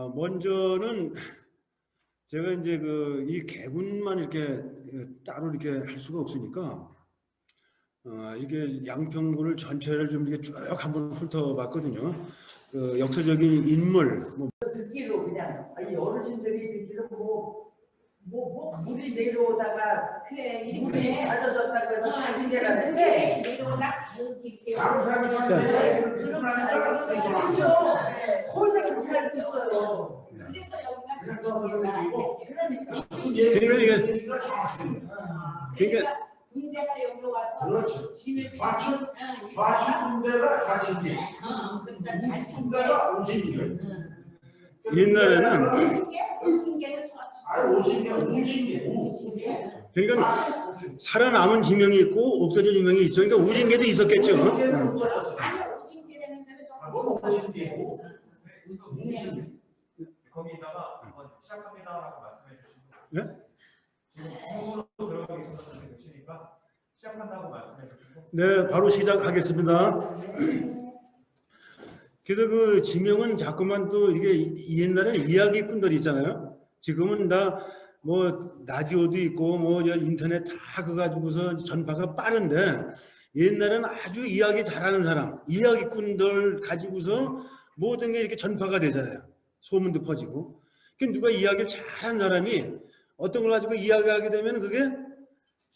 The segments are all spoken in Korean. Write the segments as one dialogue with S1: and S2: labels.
S1: 먼저는 제가 이제 이 개군만 이렇게 따로 이렇게 할 수가 없으니까 이게 양평군을 전체를 좀 이렇게 쭉 한번 훑어봤거든요. 역사적인 인물,
S2: 듣기로 그냥 어르신들이 듣기로 물이 내려오다가
S3: 그래
S2: 물이 잦아졌다고 해서 자진대라는데
S3: 내려오다
S2: 그렇죠. 거기다 그렇게 알고 있어요.
S3: 그래서 여기가
S1: 그러니까
S3: 군대가 여기 와서
S4: 그렇죠.
S3: 짐을
S4: 좌측군대가 좌측이, 우측군대가 우측이.
S1: 옛날에는
S3: 오징개는
S1: 그러니까 살아남은 지명이 있고 없어진 지명이 있죠. 그러니까 우징계도 있었겠죠.
S3: 아니 오징개라는 데는
S5: 거기다가 한번 시작합니다라고 말씀해 주시면
S1: 네?
S5: 지금 중으로 들어가 계시니까 시작한다고 말씀해 주시고
S1: 네, 바로 시작하겠습니다. 그래서 지명은 자꾸만 또 이게 옛날에는 이야기꾼들이 있잖아요. 지금은 다 라디오도 있고 인터넷 다 그거 가지고서 전파가 빠른데 옛날에는 아주 이야기 잘하는 사람, 이야기꾼들 가지고서 모든 게 이렇게 전파가 되잖아요. 소문도 퍼지고. 그 누가 이야기를 잘하는 사람이 어떤 걸 가지고 이야기하게 되면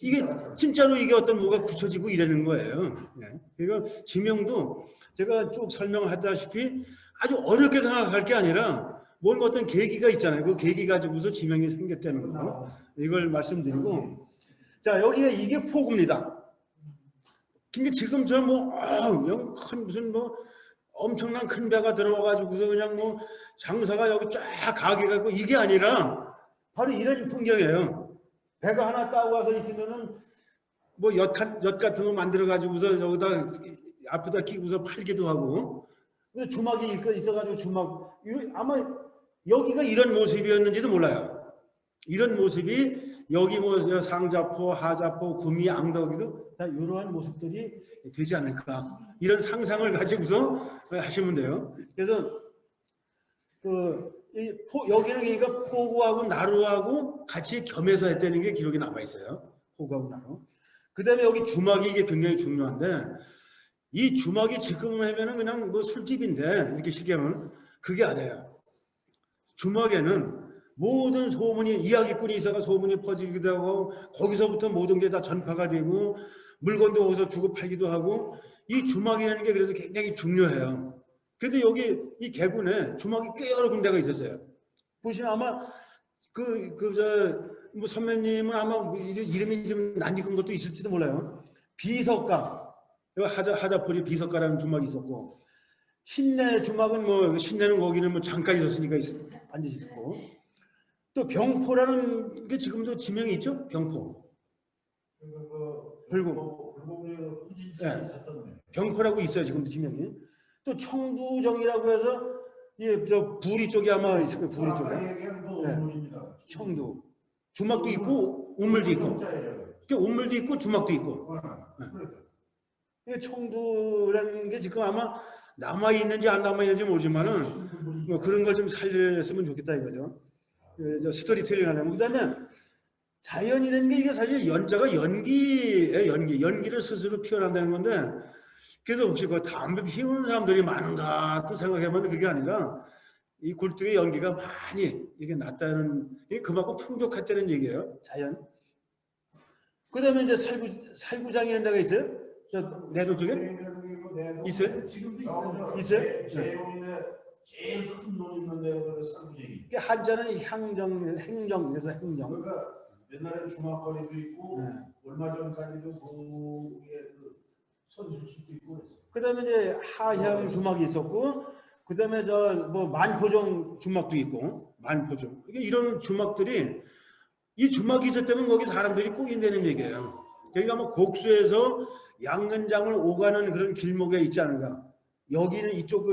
S1: 이게 진짜로 이게 어떤 뭐가 굳혀지고 이러는 거예요. 네. 그러니까 지명도 제가 쭉 설명하다시피 아주 어렵게 생각할 게 아니라 뭔가 어떤 계기가 있잖아요. 그 계기 가지고서 지명이 생겼다는 거. 이걸 말씀드리고. 자, 여기에 이게 포구입니다. 근데 지금 저 무슨 엄청난 큰 배가 들어와가지고서 그냥 장사가 여기 쫙 가게 갖고 이게 아니라 바로 이런 풍경이에요. 배가 하나 따고 와서 있으면은 엿 같은 거 만들어 가지고서 여기다 앞에다 끼고서 팔기도 하고 주막이 있어가지고 주막 아마 여기가 이런 모습이었는지도 몰라요. 이런 모습이 여기 상자포, 하자포, 구미, 앙덕이도 다 이러한 모습들이 되지 않을까 이런 상상을 가지고서 하시면 돼요. 그래서 여기는 그러니까 포구하고 나루하고 같이 겸해서 했다는 게 기록이 남아 있어요. 포구하고 나루. 그다음에 여기 주막이 이게 굉장히 중요한데 이 주막이 지금 하면은 그냥 술집인데 이렇게 시계는 그게 아니에요. 주막에는 모든 소문이 이야기꾼이 있어가 소문이 퍼지기도 하고 거기서부터 모든 게 다 전파가 되고 물건도 거기서 주고 팔기도 하고 이 주막이라는 게 그래서 굉장히 중요해요. 근데 여기 이 개군에 주막이 꽤 여러 군데가 있었어요. 보시면 아마 선배님은 아마 이름이 좀 낯익은 것도 있을지도 몰라요. 비석가, 하자포리 비석가라는 주막이 있었고 신내 주막은 신내는 거기는 잠깐 있었으니까 반드시 있었고 또 병포라는 게 지금도 지명이 있죠. 병포. 네. 병포라고 있어요. 지금도 지명이. 또 청두정이라고 해서 저 부리 쪽에 아마 있을 거예요. 부리 쪽에. 네. 청두. 주막도 있고 우물도 있고. 우물도 있고 주막도 있고. 네. 청두라는 게 지금 아마 남아 있는지 안 남아 있는지 모르지만은 그런 걸 좀 살렸으면 좋겠다 이거죠. 스토리텔링 하려면. 그다음에 자연이라는 게 이게 사실 연자가 연기를 스스로 표현한다는 건데 그래서 혹시 담배 피우는 사람들이 많은가 또 생각해보면 그게 아니라 이 굴뚝의 연기가 많이 이게 났다는 이게 그만큼 풍족했다는 얘기예요. 자연. 그다음에 이제 살구장이라는 데가 있어요. 저 내도 쪽에 있어요?
S4: 지금도
S1: 있어요?
S4: 제일 큰 논 있는 데가 살구쟁이.
S1: 한자는 행정에서 행정.
S4: 그러니까 옛날에 주막거리도 있고 얼마 전까지도 거기에 선술집도 있고 그랬어요.
S1: 그다음에 이제 하향 주막이 있었고, 그다음에 만포종 주막도 있고, 만포종. 이런 주막들이 이 주막이 있었다면 거기 사람들이 꼭 있다는 얘기예요. 그러니까 곡수에서 양근장을 오가는 그런 길목에 있지 않은가. 여기는 이쪽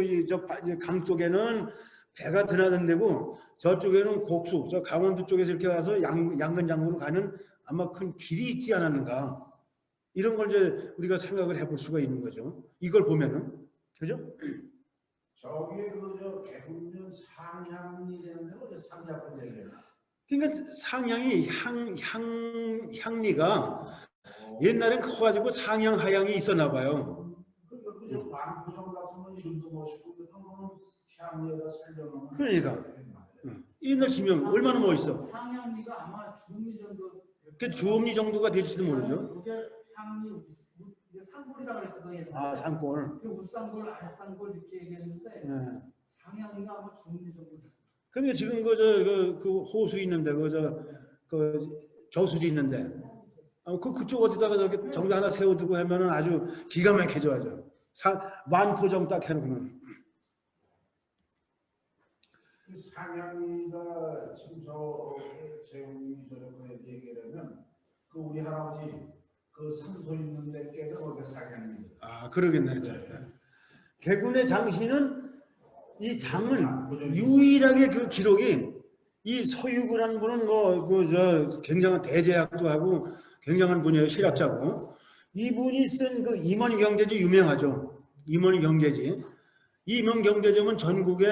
S1: 강 쪽에는 배가 드나든데고 저쪽에는 곡수, 저 강원도 쪽에서 이렇게 와서 양근장으로 가는 아마 큰 길이 있지 않았는가. 이런 걸 이제 우리가 생각을 해볼 수가 있는 거죠. 이걸 보면은. 그죠?
S4: 저기 개군면 상향리 상자권 얘기해.
S1: 그러니까 상향이 향리가 옛날엔 커가지고 상향 하향이 있었나 봐요.
S4: 그러니까 그저 만포정 같은 건 이름도 멋있고 그 한번은 향리에다 살려놓으면
S1: 그러니까. 옛날 지명 얼마나 멋있어.
S6: 상향리가 아마 중리 정도.
S1: 그 주엄리 정도가 될지도 모르죠.
S6: 이게 향리 이게 상골이라고 그랬거든요.
S1: 아, 산골.
S6: 그 우상골, 아랫상골 이렇게 얘기했는데
S1: 예.
S6: 상향리가 아마 중리 정도.
S1: 그러니까 지금 그 호수 있는데 그 저수지 있는데 그쪽 어디다가 저렇게 정자 하나 세워두고 하면은 아주 기가 막혀져 아주. 만포정 딱 해놓으면.
S4: 그 상향리가 지금 저 재훈이 저렇게 얘기하면 그 우리 할아버지 그 산소 있는 데 깨도 거기가 상향리.
S1: 아, 그러겠네. 개군의 장씨는 이 장은 유일하게 그 기록이 이 서유구라는 분은 굉장한 대제학도 하고 굉장한 분이에요. 실학자고. 이분이 쓴 그 임원경제지 유명하죠. 임원경제지. 이 임원경제지면 전국에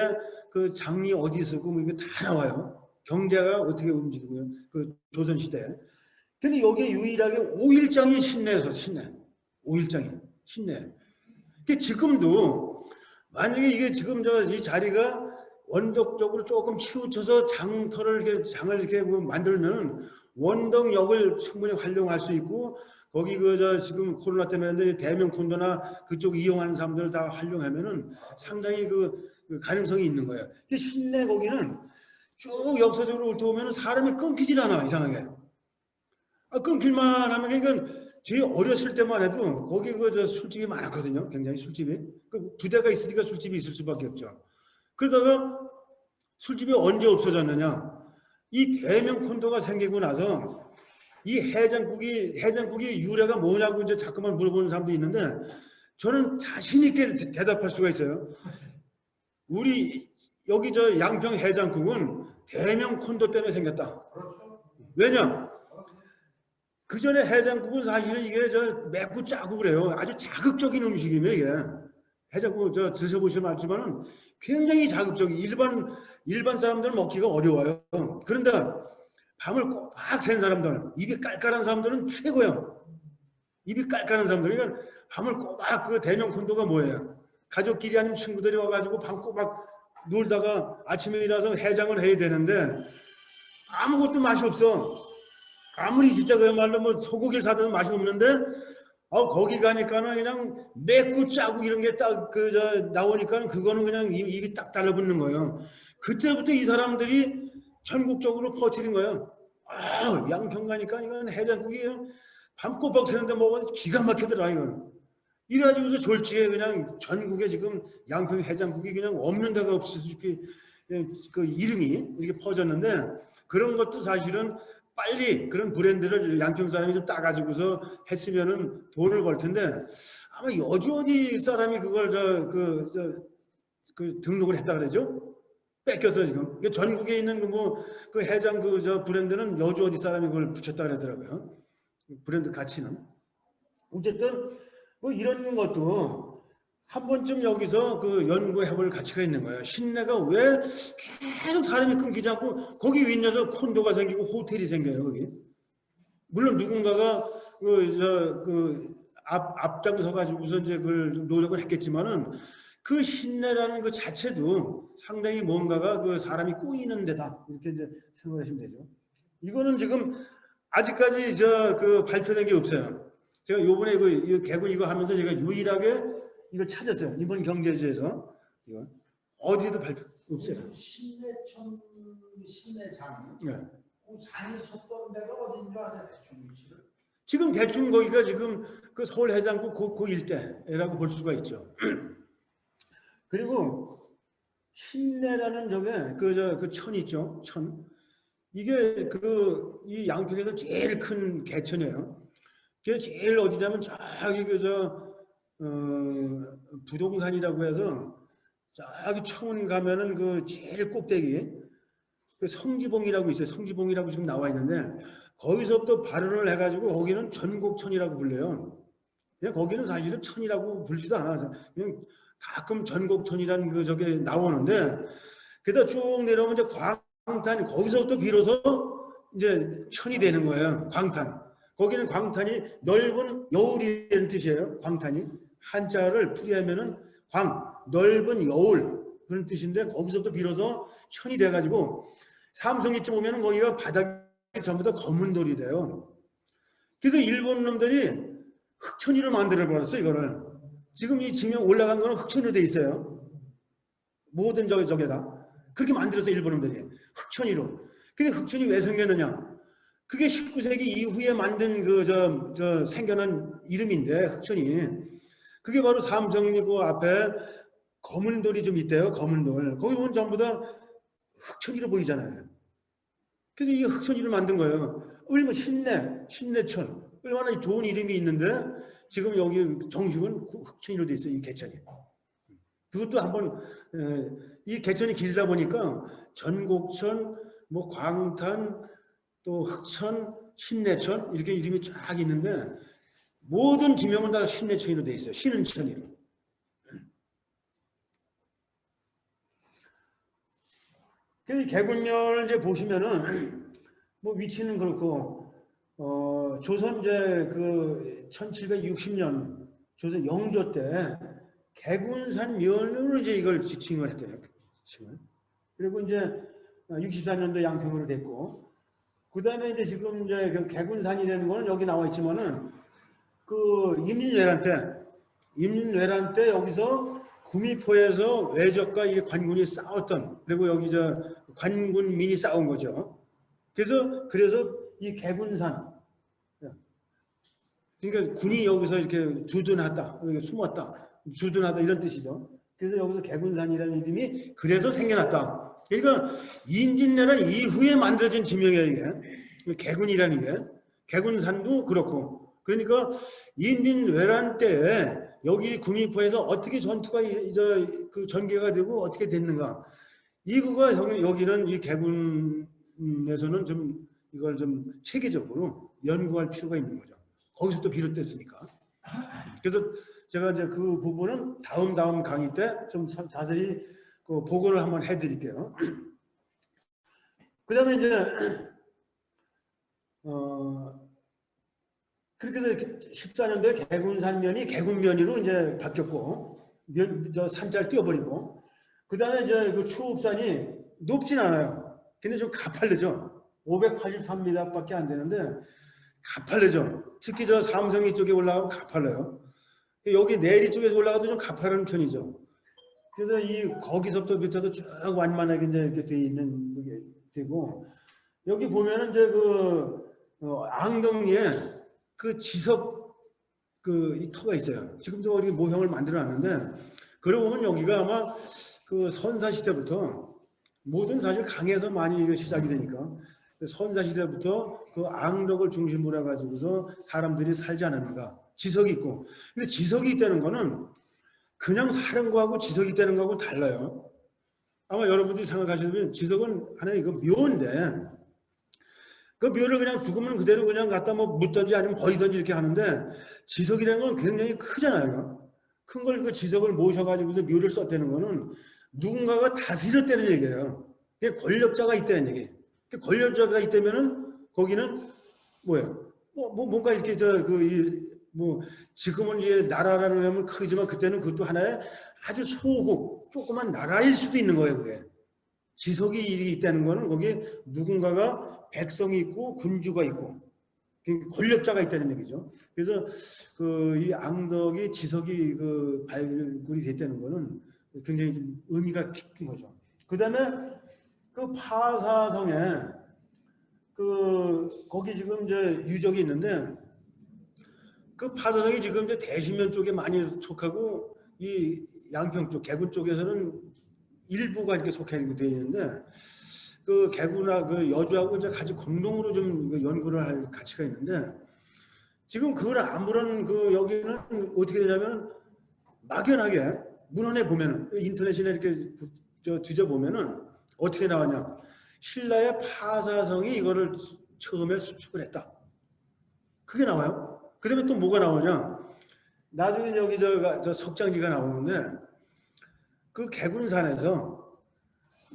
S1: 그 장이 어디 쓰고 뭐 이게 다 나와요. 경제가 어떻게 움직이고요. 그 조선시대. 근데 여기에 유일하게 오일장이 신내에서 신내. 오일장이 신내. 그 지금도 만약에 이게 지금 이 자리가 원덕적으로 조금 치우쳐서 장터를 이렇게 장을 이렇게 만들면 원덕역을 충분히 활용할 수 있고 거기 지금 코로나 때문에 대명 콘도나 그쪽 이용하는 사람들 다 활용하면은 상당히 그 가능성이 있는 거예요. 그 신내 거기는 쭉 역사적으로 훑어보면 사람이 끊기질 않아 이상하게. 끊길만 하면 그러니까 제 어렸을 때만 해도 거기 술집이 많았거든요. 굉장히 술집이. 그 부대가 있으니까 술집이 있을 수밖에 없죠. 그러다가 술집이 언제 없어졌느냐? 이 대명 콘도가 생기고 나서 이 해장국이 유래가 뭐냐고 이제 자꾸만 물어보는 사람도 있는데 저는 자신 있게 대답할 수가 있어요. 우리 여기 양평 해장국은 대명 콘도 때문에 생겼다.
S4: 그렇죠.
S1: 왜냐? 그 전에 해장국은 사실은 이게 맵고 짜고 그래요. 아주 자극적인 음식이에요, 이게. 해장국 드셔보시면 알지만은 굉장히 자극적인 일반 사람들은 먹기가 어려워요. 그런데 밤을 꼬박 샌 사람들, 입이 깔깔한 사람들은 최고예요. 입이 깔깔한 사람들. 그러니까 밤을 꼬박 그 대명 콘도가 뭐예요? 가족끼리 아니면 친구들이 와가지고 밤 꼬박 놀다가 아침에 일어나서 해장을 해야 되는데 아무것도 맛이 없어. 아무리 진짜 그야말로 뭐 소고기를 사도 맛이 없는데 거기 가니까는 그냥 맵고 짜고 이런 게 딱 나오니까 그거는 그냥 입이 딱 달라붙는 거예요. 그때부터 이 사람들이 전국적으로 퍼뜨린 거예요. 양평 가니까 이건 해장국이 밤 꼬박 새는데 먹어도 기가 막히더라 이거는. 이래가지고서 졸지에 그냥 전국에 지금 양평 해장국이 그냥 없는 데가 없을수있게 그 이름이 이렇게 퍼졌는데 그런 것도 사실은 빨리 그런 브랜드를 양평 사람이 좀 따가지고서 했으면은 돈을 벌 텐데 아마 여주어디 사람이 그걸 등록을 했다 그러죠? 뺏겨서 지금 전국에 있는 그 해장 브랜드는 여주어디 사람이 그걸 붙였다 그러더라고요. 브랜드 가치는 어쨌든 뭐 이런 것도 한 번쯤 여기서 연구해볼 가치가 있는 거예요. 신내가 왜 계속 사람이 끊기지 않고 거기 윗녀서 콘도가 생기고 호텔이 생겨요. 거기 물론 누군가가 앞장서 가지고서 이제 그걸 노력을 했겠지만은 그 신내라는 그 자체도 상당히 뭔가가 사람이 꼬이는 데다 이렇게 이제 생각하시면 되죠. 이거는 지금 아직까지 발표된 게 없어요. 제가 요번에 개군 이거 하면서 제가 유일하게 이걸 찾았어요. 이번 경제지에서 이거 어디도 발표 없어요.
S4: 신내천 신내장.
S1: 네.
S4: 그 장이 섰던 데가 어딘지 아세요? 대충 위치를?
S1: 지금 대충 거기가 지금 그 서울 해장국 그 일대라고 볼 수가 있죠. 그리고 신내라는 저게 그 천 있죠. 천. 이게 이 양평에서 제일 큰 개천이에요. 그게 제일 어디냐면 저기 부동산이라고 해서 저기 청운 가면은 그 제일 꼭대기 그 성지봉이라고 있어요. 성지봉이라고 지금 나와 있는데 거기서부터 발언을 해가지고 거기는 전곡천이라고 불려요. 그냥 거기는 사실은 천이라고 불지도 않아. 그냥 가끔 전곡천이라는 저게 나오는데 그다 쭉 내려오면 이제 광탄 거기서부터 비로소 이제 천이 되는 거예요. 광탄. 거기는 광탄이 넓은 여울이라는 뜻이에요. 광탄이 한자를 풀이하면은 넓은 여울 그런 뜻인데 거기서부터 비로소 천이 돼가지고 삼성리쯤 오면은 거기가 바닥이 전부 다 검은 돌이 돼요. 그래서 일본 놈들이 흑천이로 만들어 버렸어 이거를. 지금 이 지명 올라간 거는 흑천으로 돼 있어요. 모든 저게다 그렇게 만들어서 일본 놈들이 흑천이로. 근데 흑천이 왜 생겼느냐? 그게 19세기 이후에 만든 생겨난 이름인데 흑천이. 그게 바로 삼성리고 앞에 검은 돌이 좀 있대요. 검은 돌. 거기 보면 전부 다 흑천이로 보이잖아요. 그래서 이 흑천이를 만든 거예요. 얼마나 신내천. 얼마나 좋은 이름이 있는데 지금 여기 정식은 흑천이로 돼 있어요. 이 개천이. 그것도 한번 이 개천이 길다 보니까 전곡천, 뭐 광탄, 또 흑천, 신내천 이렇게 이름이 쫙 있는데 모든 지명은 다 신내천이로 돼 있어요. 신은천이로. 그 개군면을 이제 보시면은 뭐 위치는 그렇고 조선 이제 그 1760년 조선 영조 때 개군산 면으로 이제 이걸 지칭을 했대요. 지칭을. 그리고 이제 64년도 양평으로 됐고 그다음에 이제 지금 이제 그 개군산이라는 거는 여기 나와 있지만은 그 임진왜란 때 여기서 구미포에서 외적과 이 관군이 싸웠던 그리고 여기 관군민이 싸운 거죠. 그래서 이 개군산 그러니까 군이 여기서 이렇게 주둔하다, 숨었다, 주둔하다 이런 뜻이죠. 그래서 여기서 개군산이라는 이름이 그래서 생겨났다. 그러니까 임진왜란 이후에 만들어진 지명이에요 이게. 개군이라는 게. 개군산도 그렇고. 그러니까 임진왜란 때 여기 구미포에서 어떻게 전투가 그 전개가 되고 어떻게 됐는가. 이거가 여기는 이 개군에서는 좀 이걸 좀 체계적으로 연구할 필요가 있는 거죠. 거기서부터 비롯됐으니까. 그래서 제가 이제 그 부분은 다음 강의 때 좀 자세히 그 보고를 한번 해드릴게요. 그다음에 이제 그렇게 해서 14년도에 개군산면이 개군면이로 이제 바뀌었고 산자를 띄워버리고 그다음에 이제 그 추읍산이 높진 않아요. 근데 좀 가팔르죠. 583m밖에 안 되는데 가팔르죠. 특히 삼성리 쪽에 올라가면 가팔러요. 여기 내리 쪽에서 올라가도 좀 가파른 편이죠. 그래서 거기서부터 밑에서 쭉 완만하게 이제 이렇게 돼 있는 게 되고 여기 보면은 이제 앙덩이에 그 지석 이 터가 있어요. 지금도 우리 모형을 만들어 놨는데 그러고 보면 여기가 아마 그 선사 시대부터 모든 사실 강에서 많이 시작이 되니까 선사 시대부터 그 앙덕을 중심으로 해가지고서 사람들이 살지 않았는가. 지석이 있고. 근데 지석이 있다는 거는 그냥 사는 거하고 지석이 있다는 거하고 달라요. 아마 여러분들이 생각하시면 지석은 하나의 그 묘인데 그 묘를 그냥 죽으면 그대로 그냥 갖다 뭐 묻든지 아니면 버리든지 이렇게 하는데 지석이라는 건 굉장히 크잖아요. 큰 걸 그 지석을 모셔가지고서 묘를 썼다는 거는 누군가가 다스렸다는 얘기예요. 권력자가 있다는 얘기. 권력자가 있다면은 거기는 뭐예요? 뭔가 이렇게 지금은 이제 나라라는 하면 크지만 그때는 그것도 하나의 아주 소국 조그만 나라일 수도 있는 거예요. 그게 지석이 있다는 거는 거기 누군가가 백성이 있고 군주가 있고 권력자가 있다는 얘기죠. 그래서 이 앙덕이 지석이 발굴이 됐다는 거는 굉장히 좀 의미가 깊은 거죠. 그다음에 그 파사성에 거기 지금 이제 유적이 있는데 그 파사성이 지금 이제 대신면 쪽에 많이 속하고 이 양평 쪽 개군 쪽에서는 일부가 이렇게 속해 되어 있는데 그 개군하고 그 여주하고 이제 같이 공동으로 좀 연구를 할 가치가 있는데 지금 그걸 아무런 여기는 어떻게 되냐면 막연하게 문헌에 보면은 인터넷이나 이렇게 뒤져 보면은 어떻게 나왔냐. 신라의 파사성이 이거를 처음에 수축을 했다. 그게 나와요. 그 다음에 또 뭐가 나오냐. 나중에 여기 석장지가 나오는데 그 개군산에서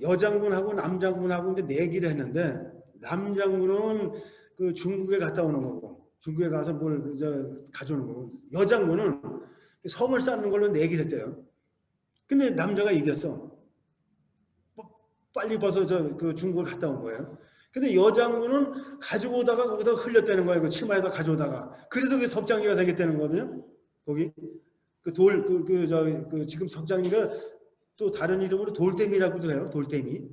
S1: 여장군하고 남장군하고 이제 내기를 했는데 남장군은 그 중국에 갔다 오는 거고 중국에 가서 뭘 가져오는 거고 여장군은 성을 쌓는 걸로 내기를 했대요. 근데 남자가 이겼어. 빨리 벗어 그 중국을 갔다 온 거예요. 근데 여장군은 가지고 오다가 거기서 흘렸다는 거예요. 그 치마에다 가져오다가. 그래서 그 석장리가 생겼다는 거거든요. 거기 그 지금 석장리가 또 다른 이름으로 돌댐이라고도 해요. 돌댐이.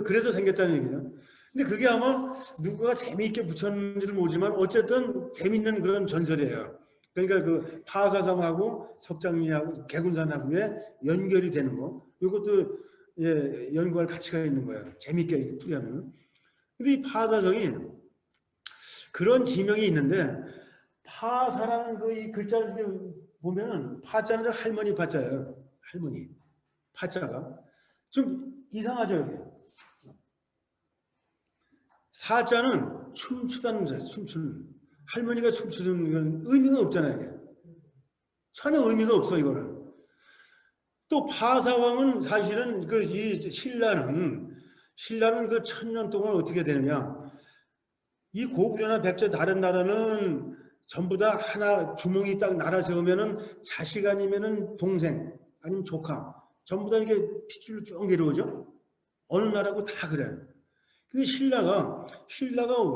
S1: 그래서 생겼다는 얘기죠. 근데 그게 아마 누구가 재미있게 붙였는지는 모르지만 어쨌든 재밌는 그런 전설이에요. 그러니까 그 파사성하고 석장리하고 개군산하고의 연결이 되는 거. 이것도 예, 연구할 가치가 있는 거예요. 재밌게 풀이하면. 근데 이 파사성이 그런 지명이 있는데 파사라는 그 이 글자를 보면은 파자는 할머니 파자예요. 할머니 파자가 좀 이상하죠. 여기. 사자는 춤추다는 자예요. 춤추는 할머니가 춤추는 건 의미가 없잖아요. 이게. 전혀 의미가 없어 이거는. 또 파사왕은 사실은 그 이 신라는 그 1000년 동안 어떻게 되느냐. 이 고구려나 백제 다른 나라는 전부 다 하나 주몽이 딱 나라 세우면은 자식 아니면은 동생 아니면 조카 전부 다 이렇게 핏줄로 쭉 내려오죠. 어느 나라고 다 그래. 근데 신라가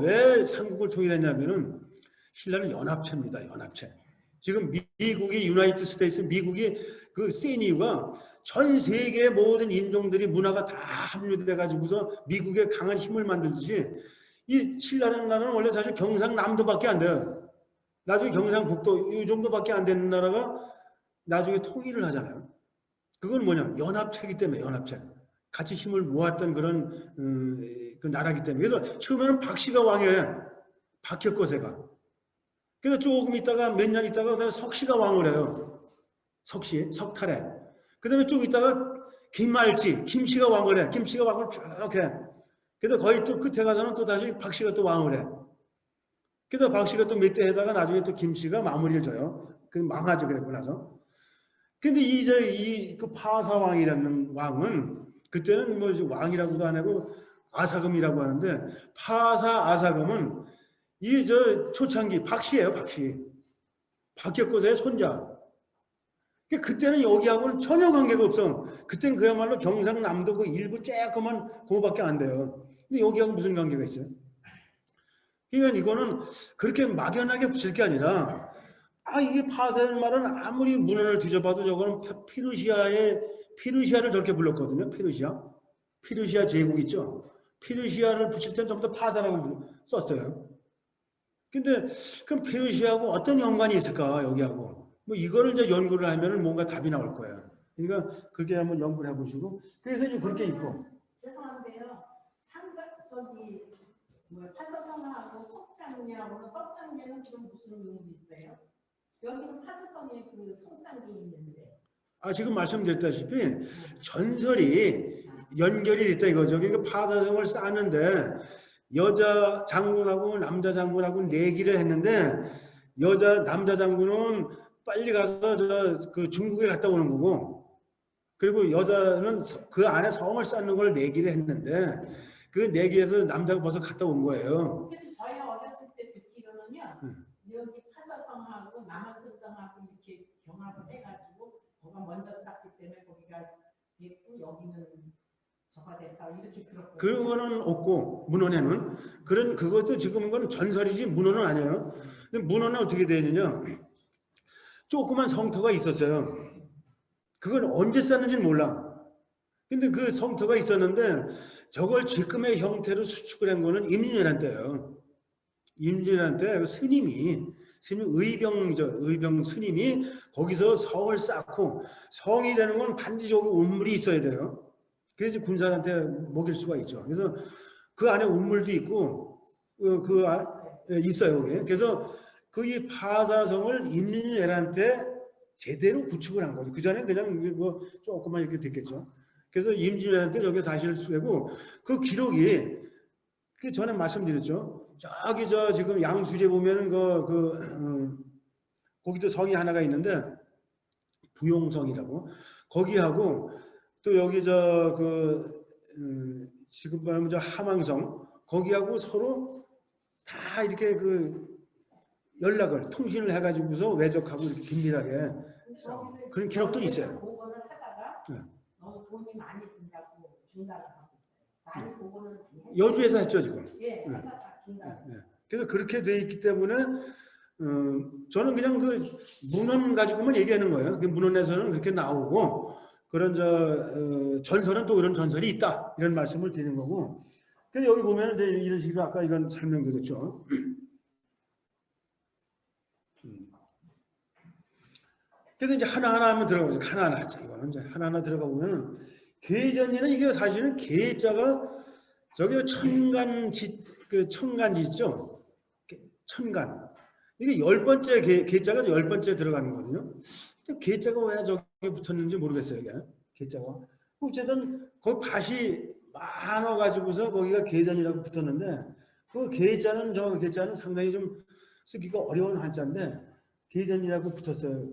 S1: 왜 삼국을 통일했냐면은 신라는 연합체입니다. 연합체. 지금 미국이 유나이티드 스테이트 미국이 그 센 이유가 전 세계의 모든 인종들이 문화가 다 합류돼 가지고서 미국의 강한 힘을 만들듯이 이 신라라는 나라는 원래 사실 경상남도밖에 안 돼요. 나중에 경상북도 이 정도밖에 안 되는 나라가 나중에 통일을 하잖아요. 그건 뭐냐? 연합체이기 때문에 연합체. 같이 힘을 모았던 그런 그 나라이기 때문에. 그래서 처음에는 박씨가 왕이에요. 박혁거세가. 그래서 조금 있다가 몇 년 있다가 그다음에 석씨가 왕을 해요. 석씨, 석탈해. 그 다음에 좀 있다가 김말지, 김씨가 왕을 해. 김씨가 왕을 쭉 해. 그래서 거의 또 끝에 가서는 또 다시 박씨가 또 왕을 해. 그래서 박씨가 또 몇 대 해다가 나중에 또 김씨가 마무리를 줘요. 그 망하죠. 그랬고 나서. 근데 그 파사왕이라는 왕은 그때는 뭐 왕이라고도 안 하고 아사금이라고 하는데 파사 아사금은 이 초창기 박씨예요. 박씨. 박혁거세의 손자. 그때는 여기하고는 전혀 관계가 없어. 그때는 그야말로 경상남도 그 일부 쬐끔만 그거밖에 안 돼요. 근데 여기하고 무슨 관계가 있어요? 그러니까 이거는 그렇게 막연하게 붙일 게 아니라 이게 파사라는 말은 아무리 문헌을 뒤져봐도 저거는 페르시아를 저렇게 불렀거든요. 페르시아 제국 있죠. 페르시아를 붙일 때는 전부 다 파사라고 썼어요. 근데 그럼 페르시아하고 어떤 연관이 있을까 여기하고? 뭐 이거를 이제 연구를 하면은 뭔가 답이 나올 거야. 그러니까 그렇게 한번 연구를 해보시고 그래서 이제 그렇게 있고.
S3: 죄송한데요. 파사성하고 석장리는 그럼 무슨 의미가 있어요? 여기는 파사성에 그 성산이 있는데.
S1: 지금 말씀드렸다시피 전설이 연결이 됐다 이거죠. 그러니까 파사성을 쌓는데 여자 장군하고 남자 장군하고 내기를 했는데 남자 장군은 빨리 가서 그 중국에 갔다 오는 거고 그리고 여자는 그 안에 성을 쌓는 걸 내기를 했는데 그 내기에서 남자가 벌써 갔다 온 거예요.
S3: 그래서 저희 어렸을 때 듣기로는요. 여기 파사성하고 남한선성하고 이렇게 경합을 해가지고 거기가 먼저 쌓기 때문에 거기가 있고 여기는 저가 됐다 이렇게 들었거든요.
S1: 그런 거는 없고 문헌에는 그것도 지금 건 전설이지 문헌은 아니에요. 근데 문헌은 어떻게 되느냐? 조그만 성터가 있었어요. 그걸 언제 쌓는지는 몰라. 근데 그 성터가 있었는데 저걸 지금의 형태로 수축을 한 거는 임진왜란 때예요. 임진왜란 때 스님이 의병 스님이 거기서 성을 쌓고 성이 되는 건 반드시 여기 운물이 있어야 돼요. 그래야지 군사한테 먹일 수가 있죠. 그래서 그 안에 운물도 있고 있어요. 여기. 그래서 그 이 파사성을 임진왜란 때 제대로 구축을 한 거죠. 그 전에 그냥 뭐 조금만 이렇게 됐겠죠. 그래서 임진왜란 때 저게 사실 수고 그 기록이 그 전에 말씀드렸죠. 저기 지금 양수리에 보면은 거기도 성이 하나가 있는데 부용성이라고 거기하고 또 여기 지금 말하면 저 함항성 거기하고 서로 다 이렇게 그 연락을 통신을 해가지고서 외적하고 이렇게 긴밀하게 싸우고 그런 기록도 있어요.
S3: 복원을 하다가
S1: 네.
S3: 너무 돈이 많이 든다고 중단을 하고 있어요. 많이 복원을 많이 했어요.
S1: 여주에서 했죠 지금.
S3: 예,
S1: 네.
S3: 하다가 중단.
S1: 네. 그래서 그렇게 돼 있기 때문에 저는 그냥 그 문헌 가지고만 얘기하는 거예요. 그 문헌에서는 그렇게 나오고 그런 전설은 또 이런 전설이 있다 이런 말씀을 드리는 거고. 그래서 여기 보면 이제 이런 식으로 아까 이건 설명드렸죠. 그래서 이제 하나하나 하면 들어가죠. 하나하나 하죠. 이거는 이제 하나하나 들어가 보면 계전이는 이게 사실은 계자가 저기 천간지 있죠. 천간. 이게 10번째 계자가 10번째 들어가는 거거든요. 근데 계자가 왜 저기 붙었는지 모르겠어요. 이게 계자가. 어쨌든 거기 밭이 많아 가지고서 거기가 계전이라고 붙었는데 그 계자는 상당히 좀 쓰기가 어려운 한자인데 계전이라고 붙었어요.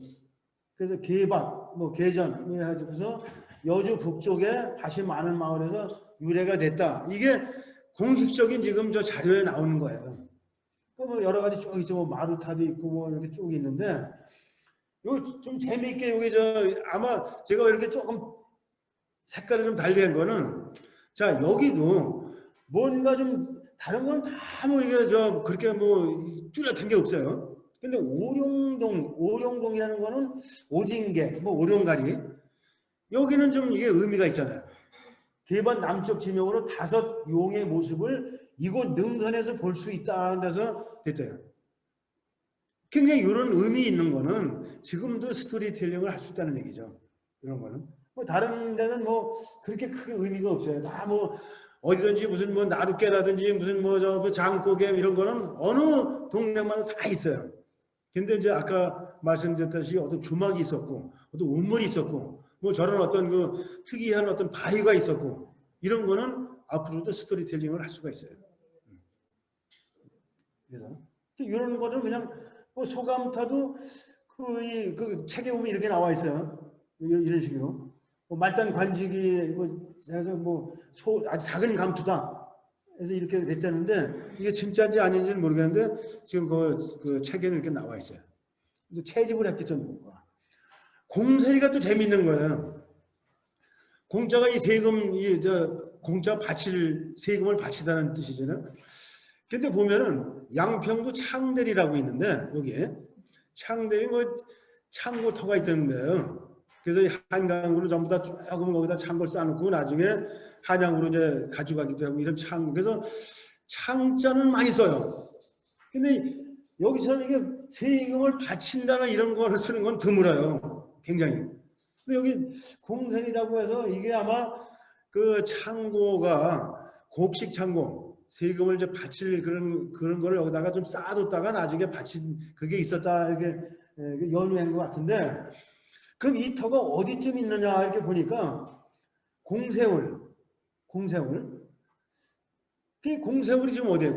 S1: 그래서 계밭, 뭐 계전 해가지고서 여주 북쪽에 밭이 많은 마을에서 유래가 됐다. 이게 공식적인 지금 저 자료에 나오는 거예요. 뭐 여러 가지 쭉 있죠. 뭐 마루타도 있고 뭐 이렇게 쭉 있는데 요 좀 재미있게 여기 아마 제가 이렇게 조금 색깔을 좀 달리한 거는 자 여기도 뭔가 좀 다른 건 다 뭐 이게 그렇게 뭐 뚜렷한 게 없어요. 근데 오룡동이라는 거는 오징개, 뭐 오룡가리 여기는 좀 이게 의미가 있잖아요. 계반 남쪽 지명으로 5 용의 모습을 이곳 능선에서 볼 수 있다는 데서 됐대요. 굉장히 이런 의미 있는 거는 지금도 스토리텔링을 할 수 있다는 얘기죠. 이런 거는 뭐 다른 데는 뭐 그렇게 크게 의미가 없어요. 다 뭐 어디든지 무슨 뭐 나룻개라든지 무슨 뭐 저 장고개 이런 거는 어느 동네마다 다 있어요. 근데 이제 아까 말씀드렸듯이 어떤 주막이 있었고 어떤 우물이 있었고 뭐 저런 어떤 그 특이한 어떤 바위가 있었고 이런 거는 앞으로도 스토리텔링을 할 수가 있어요. 그래서 이런 거는 그냥 뭐 소감타도 그 책에 보면 이렇게 나와 있어요. 이런 식으로 뭐 말단 관직이 뭐 해서 뭐 아주 작은 감투다. 그래서 이렇게 됐다는데 이게 진짜인지 아닌지는 모르겠는데 지금 그 책에는 이렇게 나와 있어요. 근데 채집을 했겠죠 누가. 공세리가 또 재밌는 거예요. 공짜가 이 세금 공짜 세금을 바치다는 뜻이잖아요. 근데 보면은 양평도 창대리라고 있는데 여기에 창대리 뭐 창고터가 있던데요. 그래서 한강으로 전부 다 조금 거기다 창고를 쌓아놓고 나중에 한양으로 이제 가져가기도 하고 이런 그래서 창자는 많이 써요. 근데 여기서는 이게 세금을 바친다나 이런 거를 쓰는 건 드물어요. 굉장히. 근데 여기 공선이라고 해서 이게 아마 그 창고가 곡식 창고 세금을 이제 바칠 그런 거를 여기다가 좀 쌓아뒀다가 나중에 바친 그게 있었다 이렇게 연유한 것 같은데 그럼 이 터가 어디쯤 있느냐 이렇게 보니까 공세울 그 공세울이 지금 어디예요?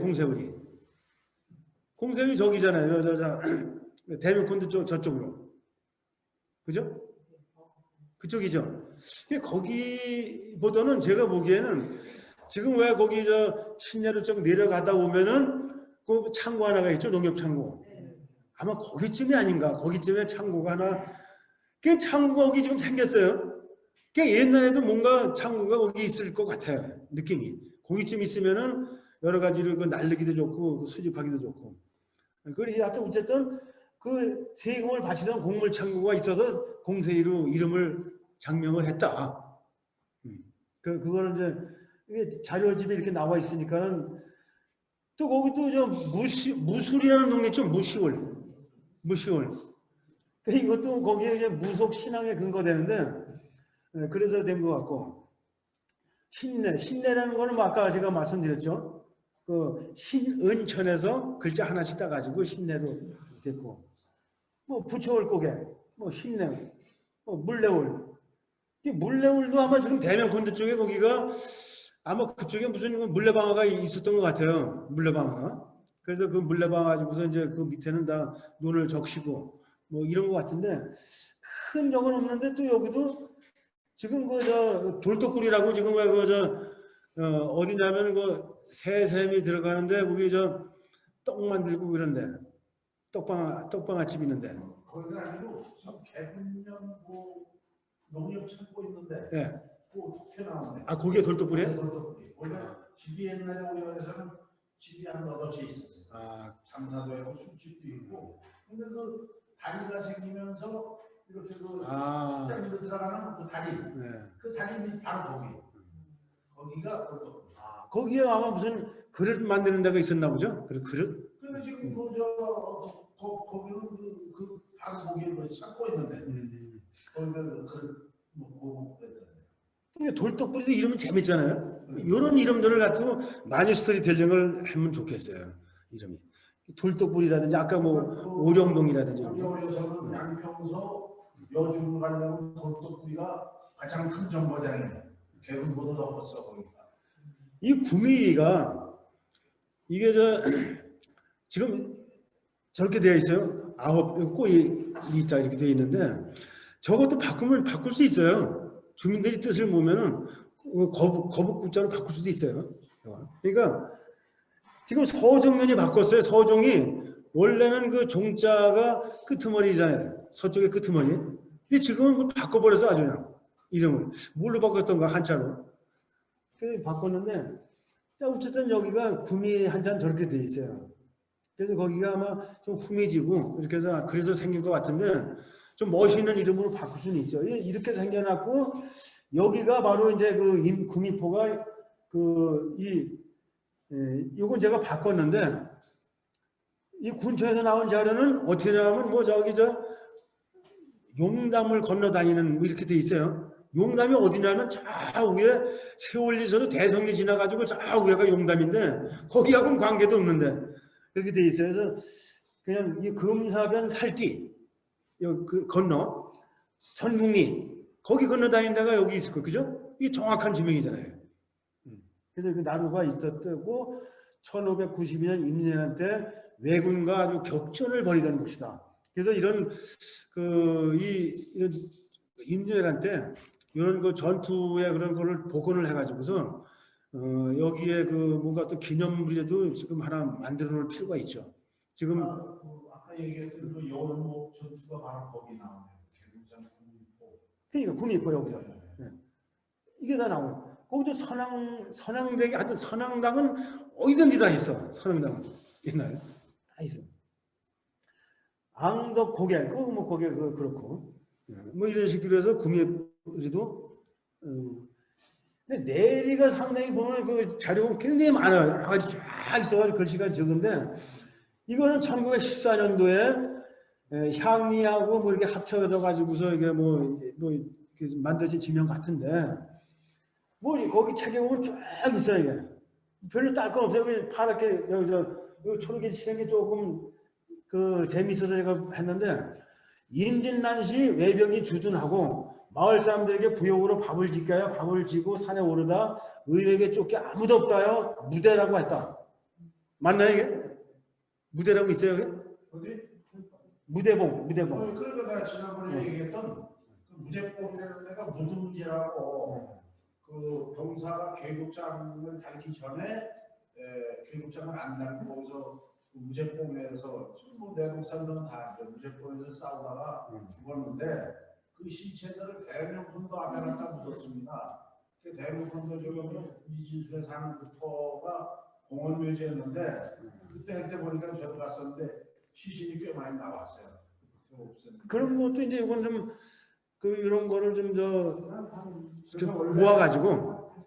S1: 공세울이 저기잖아요. 대명콘도 저쪽으로 그죠? 그쪽이죠. 거기보다는 제가 보기에는 지금 왜 거기 신내로 좀 내려가다 보면은 그 창고 하나가 있죠. 농협 창고. 아마 거기쯤이 아닌가. 거기쯤에 창고가 하나. 그 창고가 거기 지금 생겼어요. 그 옛날에도 뭔가 창고가 거기 있을 것 같아요. 느낌이. 거기쯤 있으면은 여러 가지를 그 날리기도 좋고 수집하기도 좋고. 그리고 하여튼 어쨌든 그 세금을 바치던 곡물 창고가 있어서 공세이로 이름을 장명을 했다. 그거는 이제 이게 자료집에 이렇게 나와 있으니까는 또 거기 또 무술이라는 동네 있죠. 무시월. 이것도 거기에 이제 무속 신앙에 근거되는데 그래서 된 것 같고 신내라는 거는 뭐 아까 제가 말씀드렸죠. 그 신은천에서 글자 하나씩 따가지고 신내로 됐고 뭐 부처월고개, 뭐 신내, 뭐 물레울. 이 물레울도 아마 지금 대명콘도 쪽에 거기가 아마 그쪽에 무슨 물레방아가 있었던 것 같아요. 물레방아가. 그래서 그 물레방아 가지고서 이제 그 밑에는 다 논을 적시고 뭐 이런 것 같은데 큰 적은 없는데 또 여기도 지금 돌독굴이라고 지금 왜 어디냐면 그 새샘이 들어가는데 거기 저 떡 만들고 그런데 떡방아집 있는데.
S4: 거기가 아니고 지금 개분면 뭐 농협 창고 있는데
S1: 예.
S4: 그 튀어나오네.
S1: 아 거기에 돌떡불이에요?
S4: 돌떡불이. 거기가 집이 옛날에 우리나라에서는 집이 한 너덟 채 있었어요.
S1: 아,
S4: 장사도 하고 술집도 있고. 근데 그 다리가 생기면서 이렇게 그
S1: 아.
S4: 식당으로 들어가는 그 다리,
S1: 네.
S4: 그 다리 밑 바로 거기. 거기가 돌떡불.
S1: 거기에 아마 무슨 그릇 만드는 데가 있었나 보죠? 그릇?
S4: 근데 지금 거기는 그 바로 거기에 그 찾고 있는데 거기가 뭐 그랬던데.
S1: 근데 돌떡불이 이름은 재밌잖아요. 이런 이름들을 가지고 많이 스토리텔링을 하면 좋겠어요. 이름이 돌떡불이라든지 아까 뭐 오령동이라든지
S4: 우리 어려서는 양평서 여주를 가려면 돌떡불이가 가장 큰 정거장이에요. 개분보다 더 컸어 거기가.
S1: 이 9mm가 이게 지금 저렇게 되어 있어요. 9 꼬이 이자 이렇게 되어 있는데 저것도 바꿀 수 있어요. 주민들이 뜻을 모으면은 거북구자로 바꿀 수도 있어요. 그러니까 지금 서종면이 바꿨어요. 서종이 원래는 그 종자가 끄트머리잖아요. 서쪽의 끄트머리. 근데 지금은 그걸 바꿔버려서 아주 그냥 이름을 뭘로 바꿨던가 한자로. 그래서 바꿨는데 자 어쨌든 여기가 구미 한자는 저렇게 돼 있어요. 그래서 거기가 아마 좀 후미지고 이렇게 해서 그래서 생긴 것 같은데 좀 멋있는 이름으로 바꿀 수는 있죠. 이렇게 생겨났고 여기가 바로 이제 그 구미포가 요건 제가 바꿨는데 이 군청에서 나온 자료는 어떻게 나오면 뭐 저기 용담을 건너 다니는 뭐 이렇게 돼 있어요. 용담이 어디냐면 저 위에 세월리서도 대성리 지나가지고 저 위에가 용담인데 거기하고는 관계도 없는데 그렇게 돼 있어요. 그래서 그냥 이 금사변 살기 그 건너 전북리 거기 건너 다닌 데가 여기 있을 거 그죠? 이게 정확한 지명이잖아요. 그래서 그 나루가 있었고 1592년 임진왜란 때 왜군과 아주 격전을 벌이던 곳이다. 그래서 이런 이런 임진왜란 때 이런 그 전투의 그런 거를 복원을 해가지고서 여기에 그 뭔가 또 기념물이라도 지금 하나 만들어 놓을 필요가 있죠. 지금
S4: 아까 얘기했던 그 여울목 전투가 바로 거기 나오네요. 개군장 구미포.
S1: 그러니까 구미포 여기서 네. 이게 다 나오고 거기도 선앙대기 하여튼 선앙당은 어디든지 다 있어. 선앙당은 옛날에 다 있어. 앙덕 고개 뭐 고개 그렇고 뭐 이런 식으로 해서 구미포도 근데 내리가 상당히 보면 그 자료가 굉장히 많아요. 여러 가지 쫙 있어가지고 글씨가 적은데 이거는 1914년도에 향리하고 뭐 이렇게 합쳐져 가지고서 이게 뭐 이렇게 만들어진 지명 같은데 뭐 거기 책에 보면 쫙 있어요. 이게 별로 딸 건 없어요. 파랗게 여기 초록이 칠한 게 조금 그 재미있어서 제가 했는데 임진난시 외병이 주둔하고 마을 사람들에게 부역으로 밥을 짓게 밥을 지고 산에 오르다 의뢰에게 쫓겨 아무도 없다요 무대라고 했다. 맞나요 이게? 무대라고 있어요 여기?
S4: 어디?
S1: 무대봉.
S4: 그러니까 내가 지난번에 얘기했던 그 무제봉이라는 데가 무등제라고 그 병사가 계급장을 달기 전에 계급장을 안 달고 거기서 그 무제봉에서 뭐 내동산들은 다 무제봉에서 싸우다가 죽었는데 그 시체들을 대명분도 앞에 갖다 묻었습니다. 그 대명분도 저기 이진수에 사는 그 터가 공원묘지였는데 그때 보니까 저도 갔었는데 시신이 꽤 많이 나왔어요.
S1: 그런 것도 이제 이건 좀 이런 거를 좀 모아가지고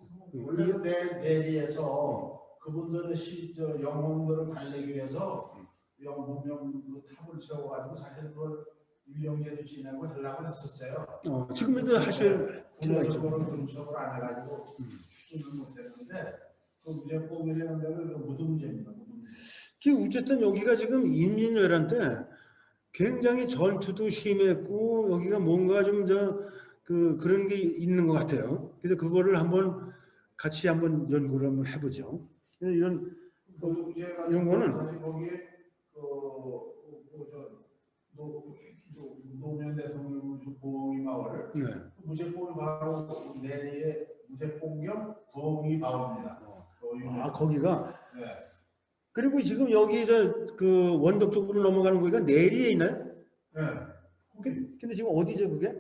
S4: 내리에서 그분들의 영혼들을 달래기 위해서 무명 그 탑을 세워가지고 사실 그걸 유영제도 지내고 하려고 했었어요.
S1: 지금에도 하실 필요가 있죠.
S4: 그거를 근처를 안 해가지고 추진을 못했는데 그 무제봉이라는 데는 무등제입니다.
S1: 어쨌든 여기가 지금 임진왜란 때 굉장히 전투도 심했고 여기가 뭔가 좀 그런 게 있는 것 같아요. 그래서 그거를 같이 한번 연구를 한번 해보죠. 이런 거는
S4: 거기에 노무현 대통령 보응이 마을 무제봉이 바로 내리에 무대공경 부엉이 마을입니다.
S1: 아 거기가.
S4: 네.
S1: 그리고 지금 여기 저 그 원덕 쪽으로 넘어가는 거기가 내리에 있나요?
S4: 네.
S1: 근데 지금 어디죠 그게?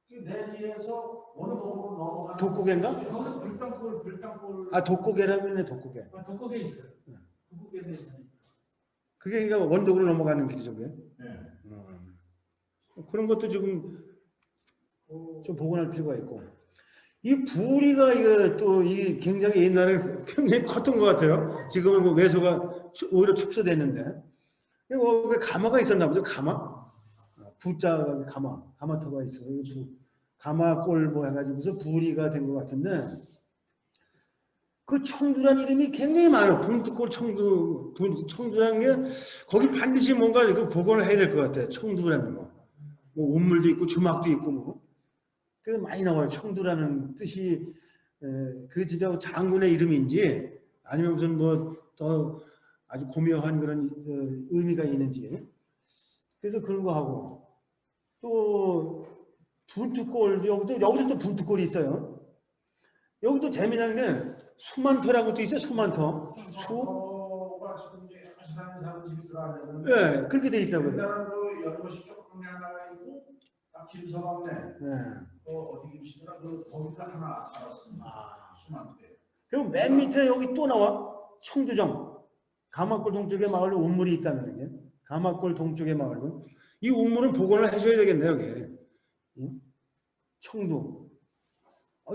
S4: 그 내리에서 원동으로 넘어가는
S1: 독고개인가?
S6: 거기서 불당골.
S1: 아 독고개라고 있네 독고개.
S6: 독고개 있어요. 독고개도 있어요.
S1: 그게 그러니까 원덕으로 넘어가는 길이죠 그게.
S4: 네.
S1: 그런 것도 지금 좀 복원할 필요가 있고. 이 부리가 이거 또 이 굉장히 옛날에 굉장히 컸던 것 같아요. 지금은 그 외소가 오히려 축소됐는데. 이거 왜 가마가 있었나 보죠? 가마? 부자가 가마터가 있어요. 가마골 뭐 해가지고서 부리가 된 것 같은데 그 청두란 이름이 굉장히 많아요. 분투골 청두라는 게 거기 반드시 뭔가 그 복원을 해야 될 것 같아요. 청두라는 거. 뭐 운물도 있고 주막도 있고 뭐. 그 많이 나와요. 청두라는 뜻이 그 진짜 장군의 이름인지 아니면 무슨 뭐 더 아주 고묘한 그런 의미가 있는지. 그래서 그런 거 하고 또 분투골 여기도 또 분투골이 있어요. 여기도 재미난 게 수만터라고 또 있어요. 수만터.
S4: 수가 지금 이제 사는 집이 들어가는데
S1: 네, 그렇게 돼 있다고요.
S4: 옛날에 그 연못이 조금 하나 있고 딱 김서방네
S1: 네.
S4: 어디 김씨가 그 거기가 하나 살았습니다. 수만터에.
S1: 그럼 맨 밑에 여기 또 나와 청두정. 가마골 동쪽에 마을로 운물이 있다는 게. 가마골 동쪽의 마을은 이 운물은 복원을 해줘야 되겠네요. 여기. 청두.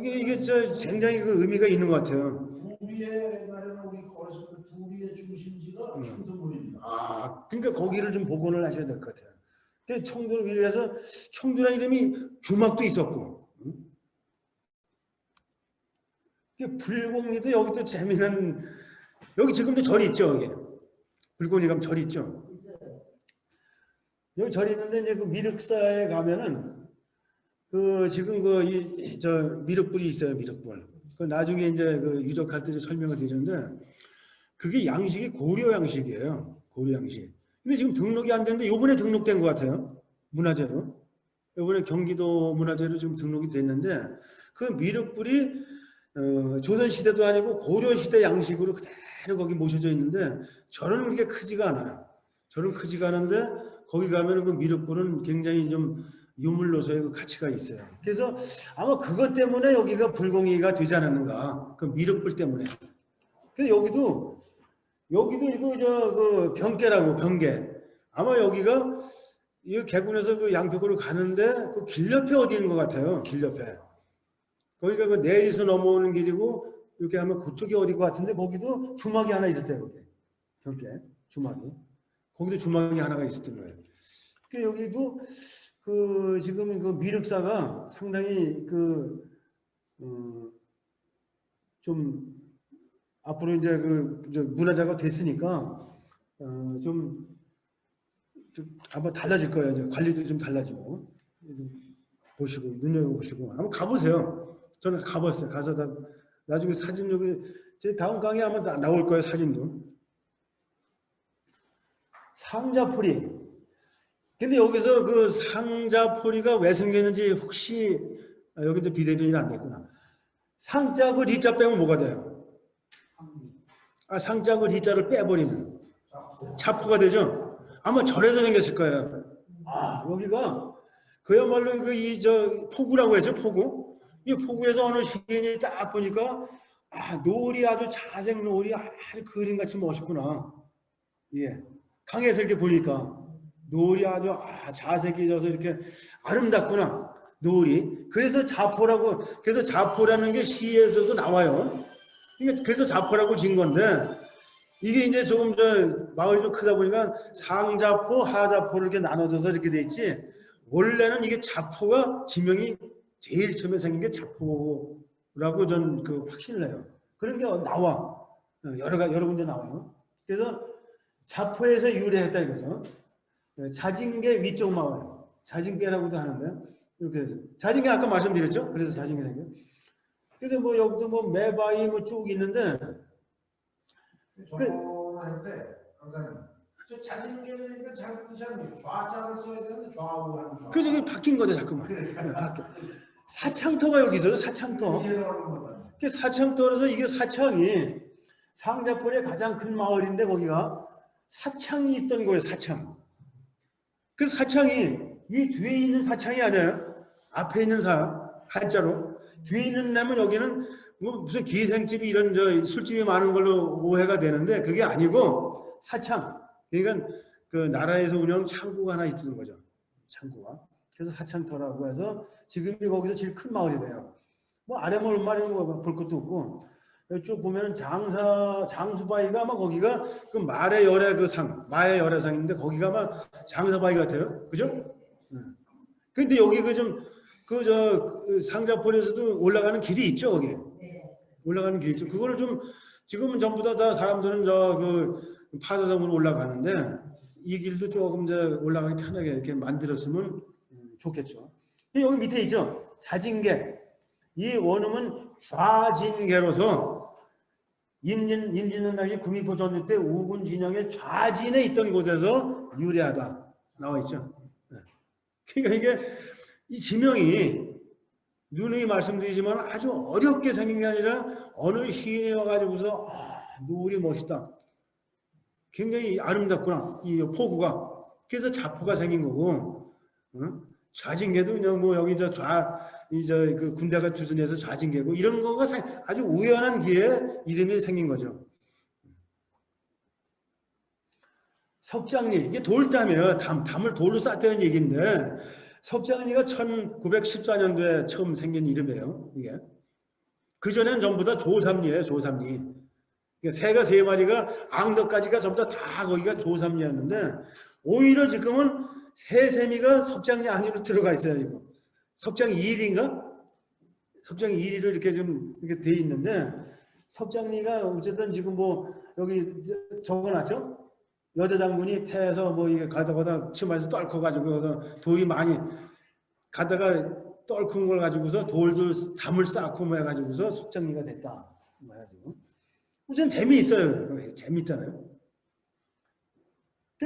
S1: 이게 저 굉장히 그 의미가 있는 것 같아요.
S4: 두리의 옛날에는 우리 거기서 그 두리의 중심지가 청두물입니다.
S1: 아, 그러니까 거기를 좀 복원을 하셔야 될 것 같아요. 그 청두를 위해서 청두라는 이름이 주막도 있었고, 불공리도 여기도 재미난 여기 지금도 절이 있죠. 여기 불공리 가면 절이 있죠. 여기 절이 있는데 이제 그 미륵사에 가면은 그 지금 그 이 저 미륵불이 있어요. 미륵불. 그 나중에 이제 그 유적할 때 설명을 드리는데 그게 양식이 고려 양식이에요. 고려 양식. 근데 지금 등록이 안 됐는데 이번에 등록된 것 같아요. 문화재로. 이번에 경기도 문화재로 지금 등록이 됐는데 그 미륵불이 조선 시대도 아니고 고려 시대 양식으로 그대로 거기 모셔져 있는데 절은 그렇게 크지가 않아요. 절은 크지가 않은데 거기 가면 그 미륵불은 굉장히 좀 유물로서의 그 가치가 있어요. 그래서 아마 그것 때문에 여기가 불공이가 되지 않았는가. 그 미륵불 때문에. 그래서 여기도 이거 그 병계라고 병계. 아마 여기가 이 개군에서 그 양평으로 가는데 그 길 옆에 어디 있는 것 같아요. 길 옆에. 거기가 그 내리서 넘어오는 길이고 이렇게 하면 그쪽이 어디 것 같은데 거기도 주막이 하나 있었대요. 거기 병계 주막이. 거기도 주막이 하나가 있었던 거예요. 그 여기도 그 지금 그 미륵사가 상당히 그 좀 앞으로 이제 그 문화재가 됐으니까 좀 아마 달라질 거예요. 이제 관리도 좀 달라지고 보시고 눈여겨보시고 한번 가보세요. 저는 가봤어요. 가서 다 나중에 사진 여기 제 다음 강의에 아마 나올 거예요. 사진도. 상자포리. 근데 여기서 그 상자포리가 왜 생겼는지 혹시 여기 이제 비대면이 안 됐구나. 상자고 리자 빼면 뭐가 돼요? 상자고 리자를 빼버리면 자포가 되죠. 아마 절에서 생겼을 거예요. 여기가 그야말로 그 이 저 포구라고 해죠. 포구. 이 포구에서 어느 시인이 딱 보니까 노을이 아주 자색 노을이 아주 그림같이 멋있구나. 예. 강에서 이렇게 보니까 노을이 아주 자색이 져서 이렇게 아름답구나. 노을이. 그래서 자포라고. 그래서 자포라는 게 시에서도 나와요. 그래서 자포라고 진 건데 이게 이제 조금 마을이 좀 크다 보니까 상자포, 하자포를 이렇게 나눠져서 이렇게 돼 있지. 원래는 이게 자포가 지명이 제일 처음에 생긴 게 자포라고 전 그 확신을 해요. 그런 게 나와. 여러 군데 나와요. 그래서 자포에서 유래했다 이거죠. 자징계 위쪽 마을. 자징계라고도 하는데 이렇게 해서. 자징계 아까 말씀드렸죠? 그래서 자징계 생겨. 그래서 뭐 여기도 뭐 매바위 뭐 쭉 있는데
S4: 저거 할때 강사님 저 자진계니까 잘못 뜻이 아니에요. 좌자를 써야 되는데 좌우 하는 좌.
S1: 그 저기 바뀐 거죠 자꾸만. 바뀌어. 사창터가 여기 있어요. 사창터.
S4: 이해하는 거다.
S1: 그 사창터라서 이게 사창이 상자포의 가장 큰 마을인데 거기가 사창이 있던 거예요. 사창. 그 사창이 이 뒤에 있는 사창이 아니에요. 앞에 있는 한자로 뒤에 있는 냐면 여기는 뭐 무슨 기생집이 이런 저 술집이 많은 걸로 오해가 되는데 그게 아니고 사창. 그러니까 그 나라에서 운영 창구가 하나 있는 거죠. 창구가. 그래서 사창터라고 해서 지금이 거기서 제일 큰 마을이래요. 뭐 아래물 말이 뭐볼 것도 없고 쭉 보면은 장수바위가 아마 거기가 그 말의 열의 그 상, 마의 열의 상인데 거기가 아마 장수바위 같아요. 그죠? 근데 여기 그 상자포에서도 올라가는 길이 있죠, 거기. 올라가는 길이 있죠. 그거를 좀 지금은 전부 다 사람들은 그 파사성으로 올라가는데 이 길도 조금 올라가기 편하게 이렇게 만들었으면 좋겠죠. 여기 밑에 있죠. 자진계. 이 원음은 좌진계로서 임진은 당시 구미포 전쟁 때 우군 진영의 좌진에 있던 곳에서 유래하다 나와 있죠. 그러니까 이게 이 지명이 누누이 말씀드리지만 아주 어렵게 생긴 게 아니라 어느 시인이 와가지고서 노을이 멋있다. 굉장히 아름답구나. 이 포구가. 그래서 자포가 생긴 거고, 좌진계도 그냥 뭐 여기 그 군대가 투순해서 좌진계고 이런 거가 아주 우연한 기회에 이름이 생긴 거죠. 석장리, 이게 돌담이에요. 담을 돌로 쌌다는 얘기인데, 석장리가 1914년도에 처음 생긴 이름이에요. 이게. 그전엔 전부 다 조삼리예요. 조삼리. 새가 3마리가 앙덕까지가 전부 다 거기가 조삼리였는데 오히려 지금은 새세미가 석장리 안으로 들어가 있어요. 이거. 석장리 1인가? 석장리 1위로 이렇게 좀 이렇게 돼 있는데 석장리가 어쨌든 지금 뭐 여기 적어놨죠? 여대 장군이 패해서 뭐 이게 가다가다 치마에서 떨커가지고 그래서 돌이 많이 가다가 떨큰 걸 가지고서 돌도 담을 쌓고 뭐 해가지고서 석장리가 됐다. 해가지고. 우선 재미있어요. 재미있잖아요.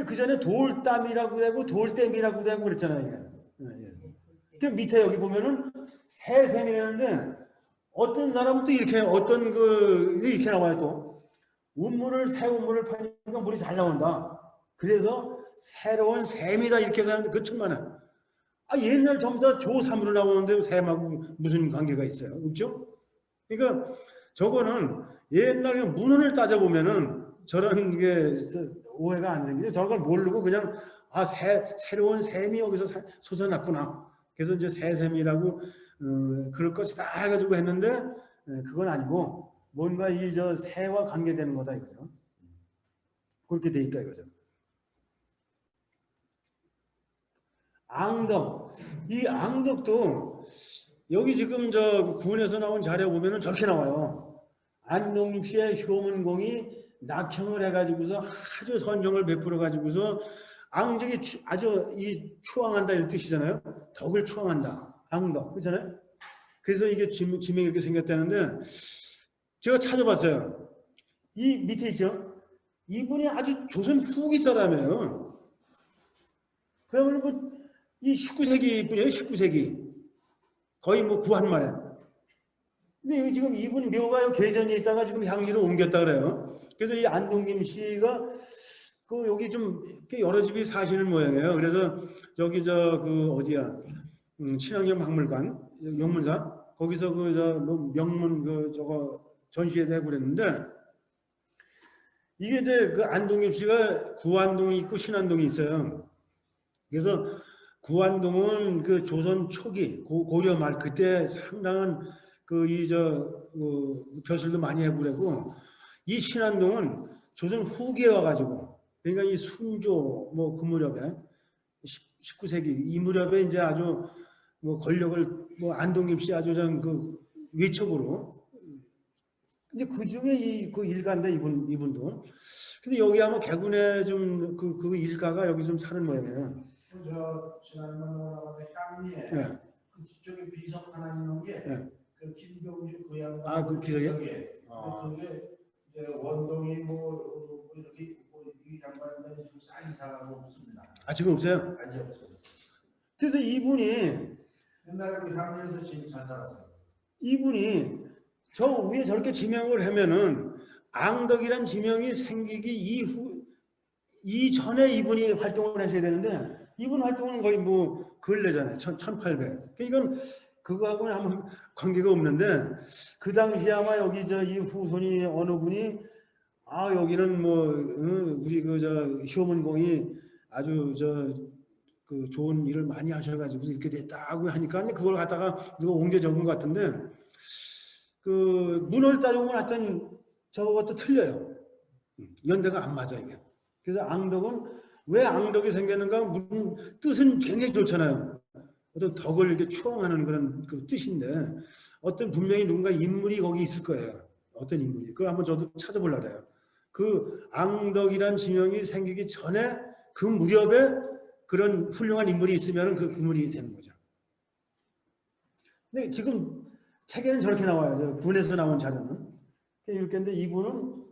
S1: 그 전에 돌담이라고 되고 돌댐이라고 되고 그랬잖아요. 그 밑에 여기 보면은 새샘이라는데 어떤 사람은 또 이렇게 어떤 이렇게 나와요 또. 새 운물을 파니까 물이 잘 나온다. 그래서 새로운 샘이다 이렇게 사는데 그 천만에. 옛날 전부 다 조삼으로 나오는데 샘하고 무슨 관계가 있어요? 없죠? 그러니까 저거는 옛날에 문헌을 따져보면은 저런 게 오해가 안 생기죠. 저런 걸 모르고 그냥 새로운 샘이 여기서 솟아났구나. 그래서 이제 새샘이라고 그럴 것이다 해가지고 했는데 그건 아니고 뭔가 새와 관계되는 거다 이거죠. 그렇게 돼 있다 이거죠. 앙덕. 이 앙덕도 여기 지금 구원에서 나온 자료 보면은 저렇게 나와요. 안동시의 효문공이 낙형을 해가지고서 아주 선정을 베풀어 가지고서 앙적이 아주 추앙한다 이런 뜻이잖아요. 덕을 추앙한다. 앙덕 그렇잖아요. 그래서 이게 지명이 이렇게 생겼다는데 제가 찾아봤어요. 이 밑에 있죠. 이분이 아주 조선 후기 사람이에요. 그러면 뭐 이 19세기 분이에요. 19세기 거의 뭐 구한 말에. 근데 지금 이분 묘가 계전에 있다가 지금 향리로 옮겼다 그래요. 그래서 이 안동김 씨가 여기 좀 여러 집이 사시는 모양이에요. 그래서 여기 어디야 친환경 박물관 영문사 거기서 뭐 명문 전시회 되고 그랬는데 이게 이제 그 안동김 씨가 구안동이 있고 신안동이 있어요. 그래서 구안동은 그 조선 초기 고려 말 그때 상당한 벼슬도 많이 하고 그러고 이 신안동은 조선 후기에 와가지고 그러니까 이 순조 뭐 그 무렵에 19세기 이 무렵에 이제 아주 뭐 권력을 뭐 안동김 씨 아주 외척으로 이제 그 중에 그 일가인데 이분도 근데 여기 아마 개군에 좀 그 일가가 여기 좀 사는 모양이에요.
S4: 지난번에 나왔던 향리에 그 뒤쪽에 비석 하나 있는 게 그 김병주 그 양반
S1: 그 기석이요?
S4: 그게 이제 원동이 뭐 이렇게 이 양반들이 좀 싹 이사가고 없습니다.
S1: 지금 없어요?
S4: 아직 없어요.
S1: 그래서 이분이
S4: 옛날에 우리 향리에서 제일 잘 살았어요.
S1: 이분이 저 위에 저렇게 지명을 하면은 앙덕이란 지명이 생기기 이전에 이분이 활동을 하셔야 되는데 이분 활동은 거의 뭐 근래잖아요. 1800. 이건 그거하고는 아무 관계가 없는데 그 당시에 아마 여기 이 후손이 어느 분이 여기는 뭐 우리 효문공이 아주 그 좋은 일을 많이 하셔가지고 이렇게 됐다고 하니까 그걸 갖다가 누가 옮겨 적은 것 같은데 그 문헌을 따져보면 하여튼 저것도 틀려요. 연대가 안 맞아 이게. 그래서 앙덕은 왜 앙덕이 생겼는가? 무슨 뜻은 굉장히 좋잖아요. 어떤 덕을 이렇게 추앙하는 그런 그 뜻인데 어떤 분명히 누군가 인물이 거기 있을 거예요. 어떤 인물이. 그걸 한번 저도 찾아보려고 해요. 그 앙덕이란 지명이 생기기 전에 그 무렵에 그런 훌륭한 인물이 있으면 그 인물이 되는 거죠. 근데 지금 책에는 저렇게 나와요. 군에서 나온 자료는. 이렇게 했는데 이분은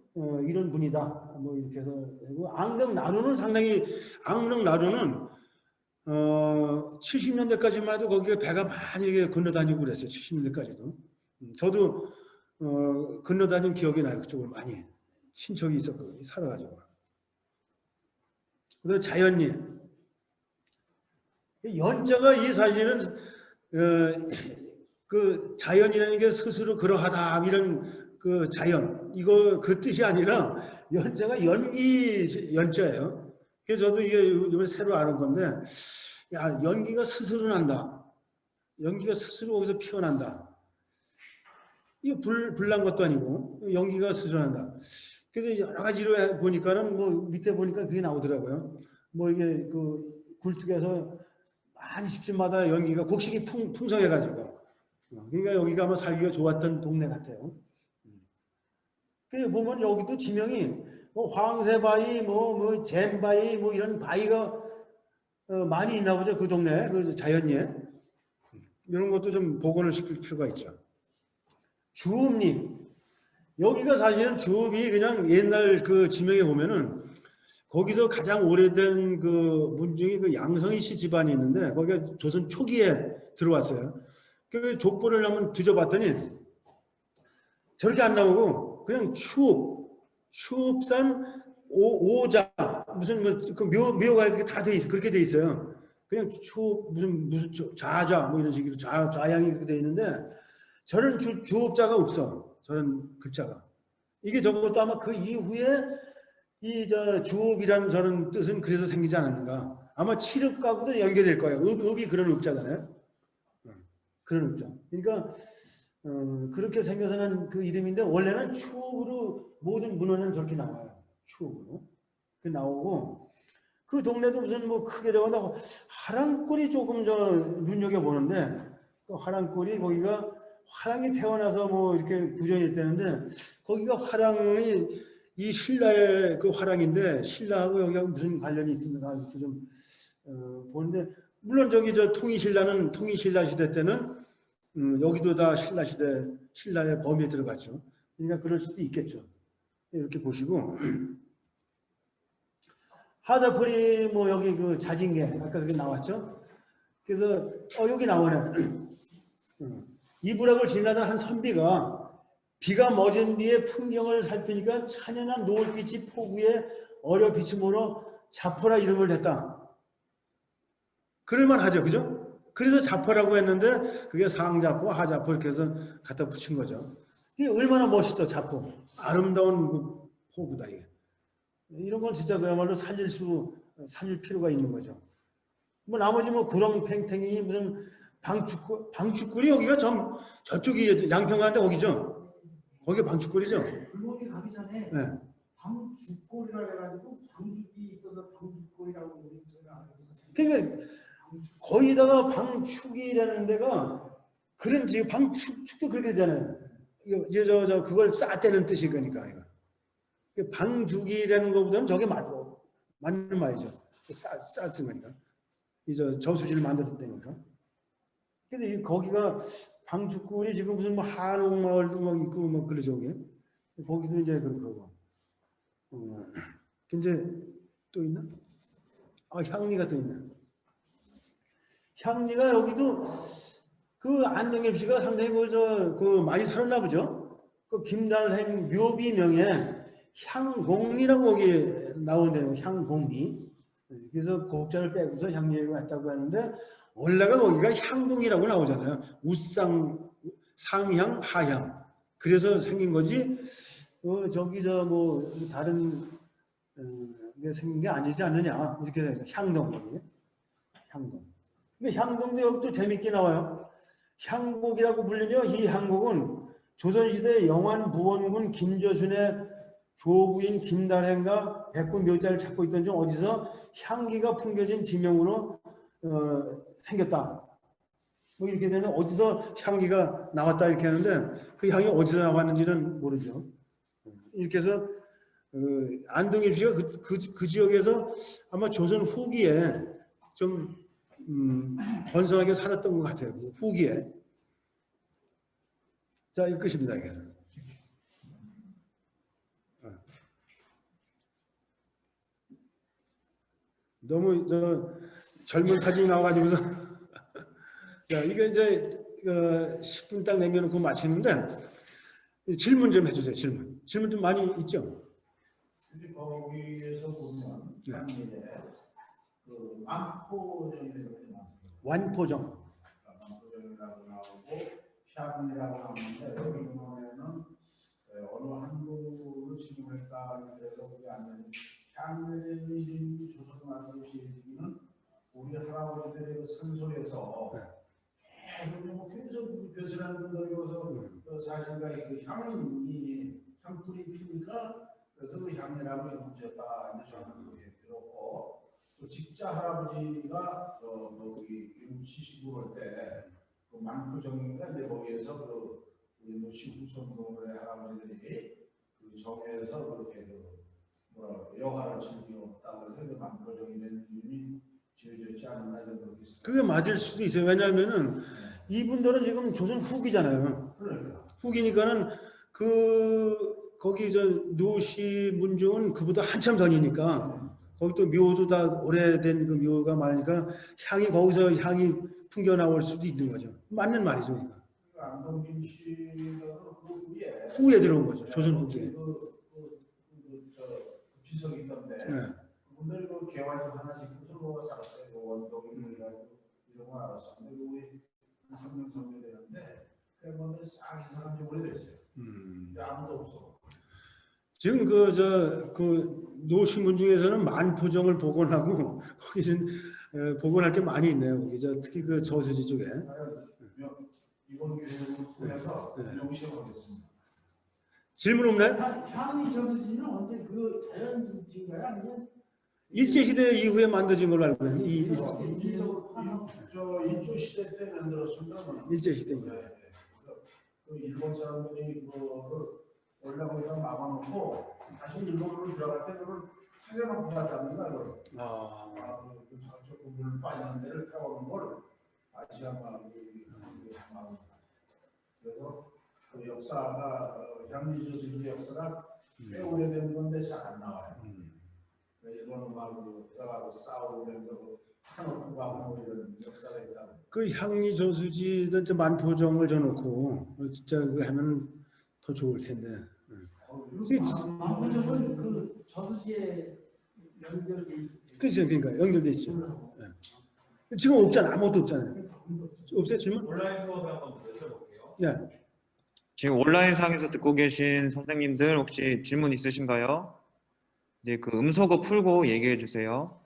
S1: 이런 분이다. 뭐 이렇게 해서 앙덕 나루는 상당히 앙덕 나루는 70년대까지만 해도 거기에 배가 많이 건너다니고 그랬어요. 70년대까지도. 저도 건너다닌 기억이 나요. 그쪽을 많이. 친척이 있었고 살아가지고. 그다음에 자연리. 연자가 이 사실은 그 자연이라는 게 스스로 그러하다 이런 그 자연 이거 그 뜻이 아니라 연자가 연기 연자예요. 그래서 저도 이게 이번에 새로 아는 건데 야 연기가 스스로 난다. 연기가 스스로 거기서 피어난다. 이거 불난 것도 아니고 연기가 스스로 난다. 그래서 여러 가지로 보니까는 뭐 밑에 보니까 그게 나오더라고요. 뭐 이게 그 굴뚝에서 많이 집집마다 연기가 곡식이 풍성해가지고 그러니까 여기가 아마 살기가 좋았던 동네 같아요. 그 보면 여기도 지명이 뭐 황새바위, 뭐 잼바위, 뭐 이런 바위가 많이 있나 보죠. 그 동네 그 자연리에 이런 것도 좀 복원을 시킬 필요가 있죠. 주읍리 여기가 사실은 주읍이 그냥 옛날 그 지명에 보면은 거기서 가장 오래된 그 문중이 그 양성희 씨 집안이 있는데 거기가 조선 초기에 들어왔어요. 그 족보를 한번 뒤져봤더니 저렇게 안 나오고 그냥 추읍산 오자 무슨 그 묘가 이렇게 다 돼 있어 그렇게 돼 있어요. 그냥 무슨 자자 뭐 이런 식으로 좌양이 그렇게 돼 있는데 저런 주읍자가 없어. 저런 글자가 이게 저것도 아마 그 이후에 이 주읍이라는 저런 뜻은 그래서 생기지 않았는가. 아마 칠읍하고도 연계될 거예요. 읍이 그런 읍자잖아요. 그런 읍자. 그러니까 그렇게 생겨서는 그 이름인데 원래는 추읍으로 모든 문헌은 저렇게 나와요. 추읍으로. 그 나오고 그 동네도 무슨 뭐 크게 적어도 화랑골이 조금 눈여겨 보는데 그 화랑골이 거기가 화랑이 태어나서 뭐 이렇게 구전이 됐다는데 거기가 화랑이 이 신라의 그 화랑인데 신라하고 여기가 무슨 관련이 있는가 좀 보는데 물론 통일신라는 통일신라 시대 때는 여기도 다 신라 시대 신라의 범위에 들어갔죠. 그러니까 그럴 수도 있겠죠. 이렇게 보시고 하자풀이 뭐 여기 그 자징계 아까 그게 나왔죠. 그래서 여기 나오네. 이불악을 지나던 한 선비가 비가 멎은 뒤에 풍경을 살피니까 찬연한 노을빛이 포구에 어려 비춤으로 자포라 이름을 댔다. 그럴만 하죠. 그죠? 그래서 자포라고 했는데 그게 상자포, 하자포 이렇게 해서 갖다 붙인 거죠. 이게 얼마나 멋있어 자포. 아름다운 포구다 이게. 이런 건 진짜 그야말로 살릴 필요가 있는 거죠. 뭐 나머지 뭐 구렁팽탱이 무슨 방축골이 여기가 저쪽이 양평가는데 거기죠. 거기 방축골이죠.
S6: 불목이 가기 전에
S1: 네.
S6: 방죽골이라고 해가지고 방죽이 있어서 방죽골이라고 우리가
S1: 그러니까 거기다가 방축이라는 데가 그런 지금 방축도 그렇게 되잖아요. 이거 그걸 싸대는 뜻일 거니까 이거. 방죽이라는 것보다는 저게 맞는 말이죠. 싸쓰니까 이제 저수지를 만들었다니까. 그래서 거기가 방죽골이 지금 무슨 뭐 한옥마을도 막 있고 뭐 그러죠. 거기도 이제 그렇고. 이제 또 있나? 향리가 또 있네. 향리가 여기도 그 안동엽 씨가 상당히 그 많이 살았나 보죠. 그 김달행 묘비명에 향공리라고 거기 나오네요. 향공리. 그래서 곡자를 빼고서 향리라고 했다고 하는데 원래가 거기가 향동이라고 나오잖아요. 우상, 상향, 하향. 그래서 생긴 거지. 저기 뭐 다른 게 생긴 게 아니지 않느냐 이렇게 해서 향동 거기. 향동. 근데 향동도 여기 또 재밌게 나와요. 향곡이라고 불리며 이 향곡은 조선시대 영환 부원군 김저순의 조부인 김달행과 백구 묘자를 찾고 있던 중 어디서 향기가 풍겨진 지명으로 생겼다. 뭐 이렇게 되면 어디서 향기가 나왔다 이렇게 하는데 그 향이 어디서 나왔는지는 모르죠. 이렇게 해서 안동엽 씨가 그 지역에서 아마 조선 후기에 좀 번성하게 살았던 것 같아요. 그 후기에. 자, 이거 끝입니다. 그래서. 너무 젊은 사진이 나와가지고서 자, 이게 이제 10분 딱 남겨놓고 마치는데 질문 좀 해주세요. 질문 좀 많이 있죠?
S4: 근데 거기에서 보면
S1: 네.
S4: 향리에 그 완포정이라고
S1: 완포정.
S4: 완포정이라고 나오고 향이라고 나오는데 여기 보면은 어느 한 부를 지정했다 그래서 그게 아니면 향리의 조선 만들어지기는 우리 할아버지들의 그 산속에서 계속 교수라는 분들이 와서 사실과 그 향뿌리 피니까 그래서 그 향이라고 이름 지었다 이제 저는 그렇게 들었고 또 직자 할아버지가 거기 70으로 때그 만포정인가 근데 거기에서 그 우리 노시 후손들의 할아버지들이 그 정에서 그렇게 여가를 즐겼다고 해서 그 만포정이라는 이름이 지어졌지 않았나 그렇게 생각합니다.
S1: 그게 맞을 수도 있어요. 왜냐하면은 이분들은 지금 조선 후기잖아요.
S4: 그러니까.
S1: 후기니까는 거기 노시 문종은 그보다 한참 전이니까 거기 또 묘도 다 오래된 그 묘가 많으니까 거기서 향이 풍겨 나올 수도 있는 거죠. 맞는 말이죠. 그러니까.
S4: 안동김 씨가 그
S1: 후에 들어온 거죠. 조선 후기에.
S4: 비석이 있던데
S1: 네.
S4: 그분들이 그 개화에서 하나씩 서로가 살았어요. 그 원동이라고 이런 거 알았어. 근데 우리 한 3년 정도 되는데 그분들 싹 이사한 지 오래됐어요. 근데 아무도 없어.
S1: 지금 그 노신문 중에서는 만포정을 복원하고 거기는 복원할 게 많이 있네요. 거기 특히 그 저수지 쪽에.
S4: 이번 교육을 통해서 명시하겠습니다.
S1: 질문 없나요?
S6: 향이 저수지는 언제 그 자연 증지인가요? 아니면
S1: 일제시대 이후에 만들어진 걸로 알고 있는데
S4: 인조 시대 때 만들었습니다.
S1: 일제시대 이후.
S4: 그 일본 사람들이 그거를 올라오기가 막아놓고 다시 일본으로 들어갈 때 그걸 찾아놓고 갔답니다. 그 저쪽 물 빠지는 데를 타오는 걸 아시아마을이 그래서 그 역사가 향리저수지의 역사가 꽤 오래된 건데 잘 안 나와요. 일본 음악으로 들어가고 싸우고 그래서 타놓고 가고 이런 역사가 있다고.
S1: 그 향리 저수지든 만포정을 줘놓고 진짜 그거 하면 더 좋을 텐데.
S6: 만포정은 그 저수지에 연결돼 있어요.
S1: 그렇죠. 그러니까 연결돼 있죠. 네. 지금 없잖아. 아무것도 없잖아요. 없어요 질문?
S5: 온라인 수업에 한번 여쭤볼게요.
S1: 네.
S7: 지금 온라인상에서 듣고 계신 선생님들 혹시 질문 있으신가요? 네, 그 음소거 풀고 얘기해 주세요.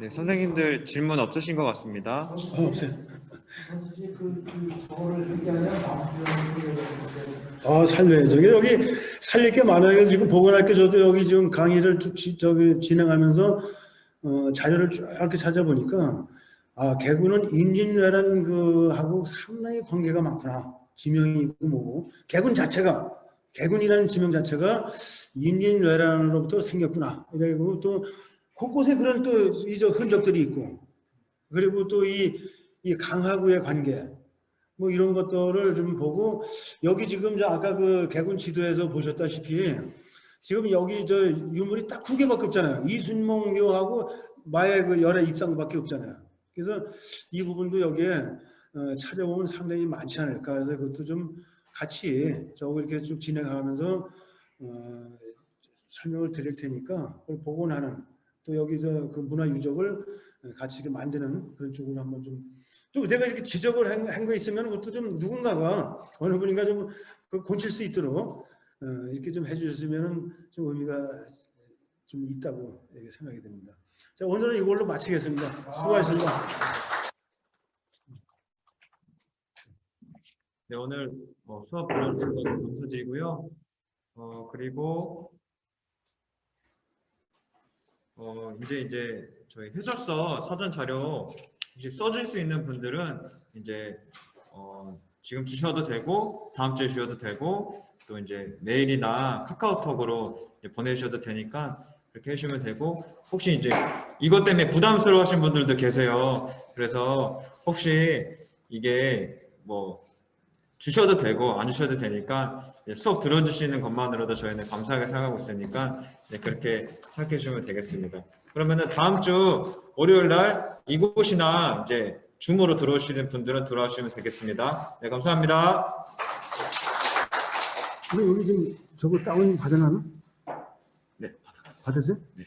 S7: 네, 선생님들 질문 없으신 것 같습니다.
S1: 없어요.
S6: 저수지 저거를 얘기하면
S1: 살려야죠. 여기 살릴 게 많아요. 지금 복원할 게 저도 여기 지금 강의를 진행하면서 자료를 쭉 이렇게 찾아보니까 개구는 임진왜란 하고 상당히 관계가 많구나. 지명이 있고 뭐고 개군이라는 지명 자체가 임진왜란으로부터 생겼구나. 이래고 또 곳곳에 그런 또 흔적들이 있고 그리고 또 이 강하구의 관계 뭐 이런 것들을 좀 보고 여기 지금 저 아까 그 개군 지도에서 보셨다시피 지금 여기 저 유물이 딱 2개밖에 없잖아요. 이순몽교하고 마의 그 열애 입상밖에 없잖아요. 그래서 이 부분도 여기에 찾아보면 상당히 많지 않을까. 그래서 그것도 좀 같이 저거 이렇게 쭉 진행하면서 설명을 드릴 테니까 그걸 복원하는 또 여기서 그 문화 유적을 같이 이렇게 만드는 그런 쪽으로 한번 좀 또 제가 이렇게 지적을 한 거 있으면 그것도 좀 누군가가 어느 분인가 좀 고칠 수 있도록 이렇게 좀 해주셨으면 좀 의미가 좀 있다고 이렇게 생각이 듭니다. 자, 오늘은 이걸로 마치겠습니다. 수고하셨습니다.
S7: 네, 오늘 수업 들어주셔서 감사드리고요. 그리고 이제 저희 해설서 사전 자료 이제 써줄 수 있는 분들은 이제 지금 주셔도 되고 다음 주에 주셔도 되고 또 이제 메일이나 카카오톡으로 이제 보내주셔도 되니까 그렇게 해주시면 되고 혹시 이제 이것 때문에 부담스러워하신 분들도 계세요. 그래서 혹시 이게 뭐 주셔도 되고 안 주셔도 되니까 수업 들어주시는 것만으로도 저희는 감사하게 생각하고 있으니까 그렇게 생각해 주시면 되겠습니다. 그러면은 다음 주 월요일 날 이곳이나 이제 줌으로 들어오시는 분들은 들어오시면 되겠습니다. 네, 감사합니다.
S1: 근데 여기 지금 저거 다운 받으나요?
S7: 네,
S1: 받으세요?
S7: 네.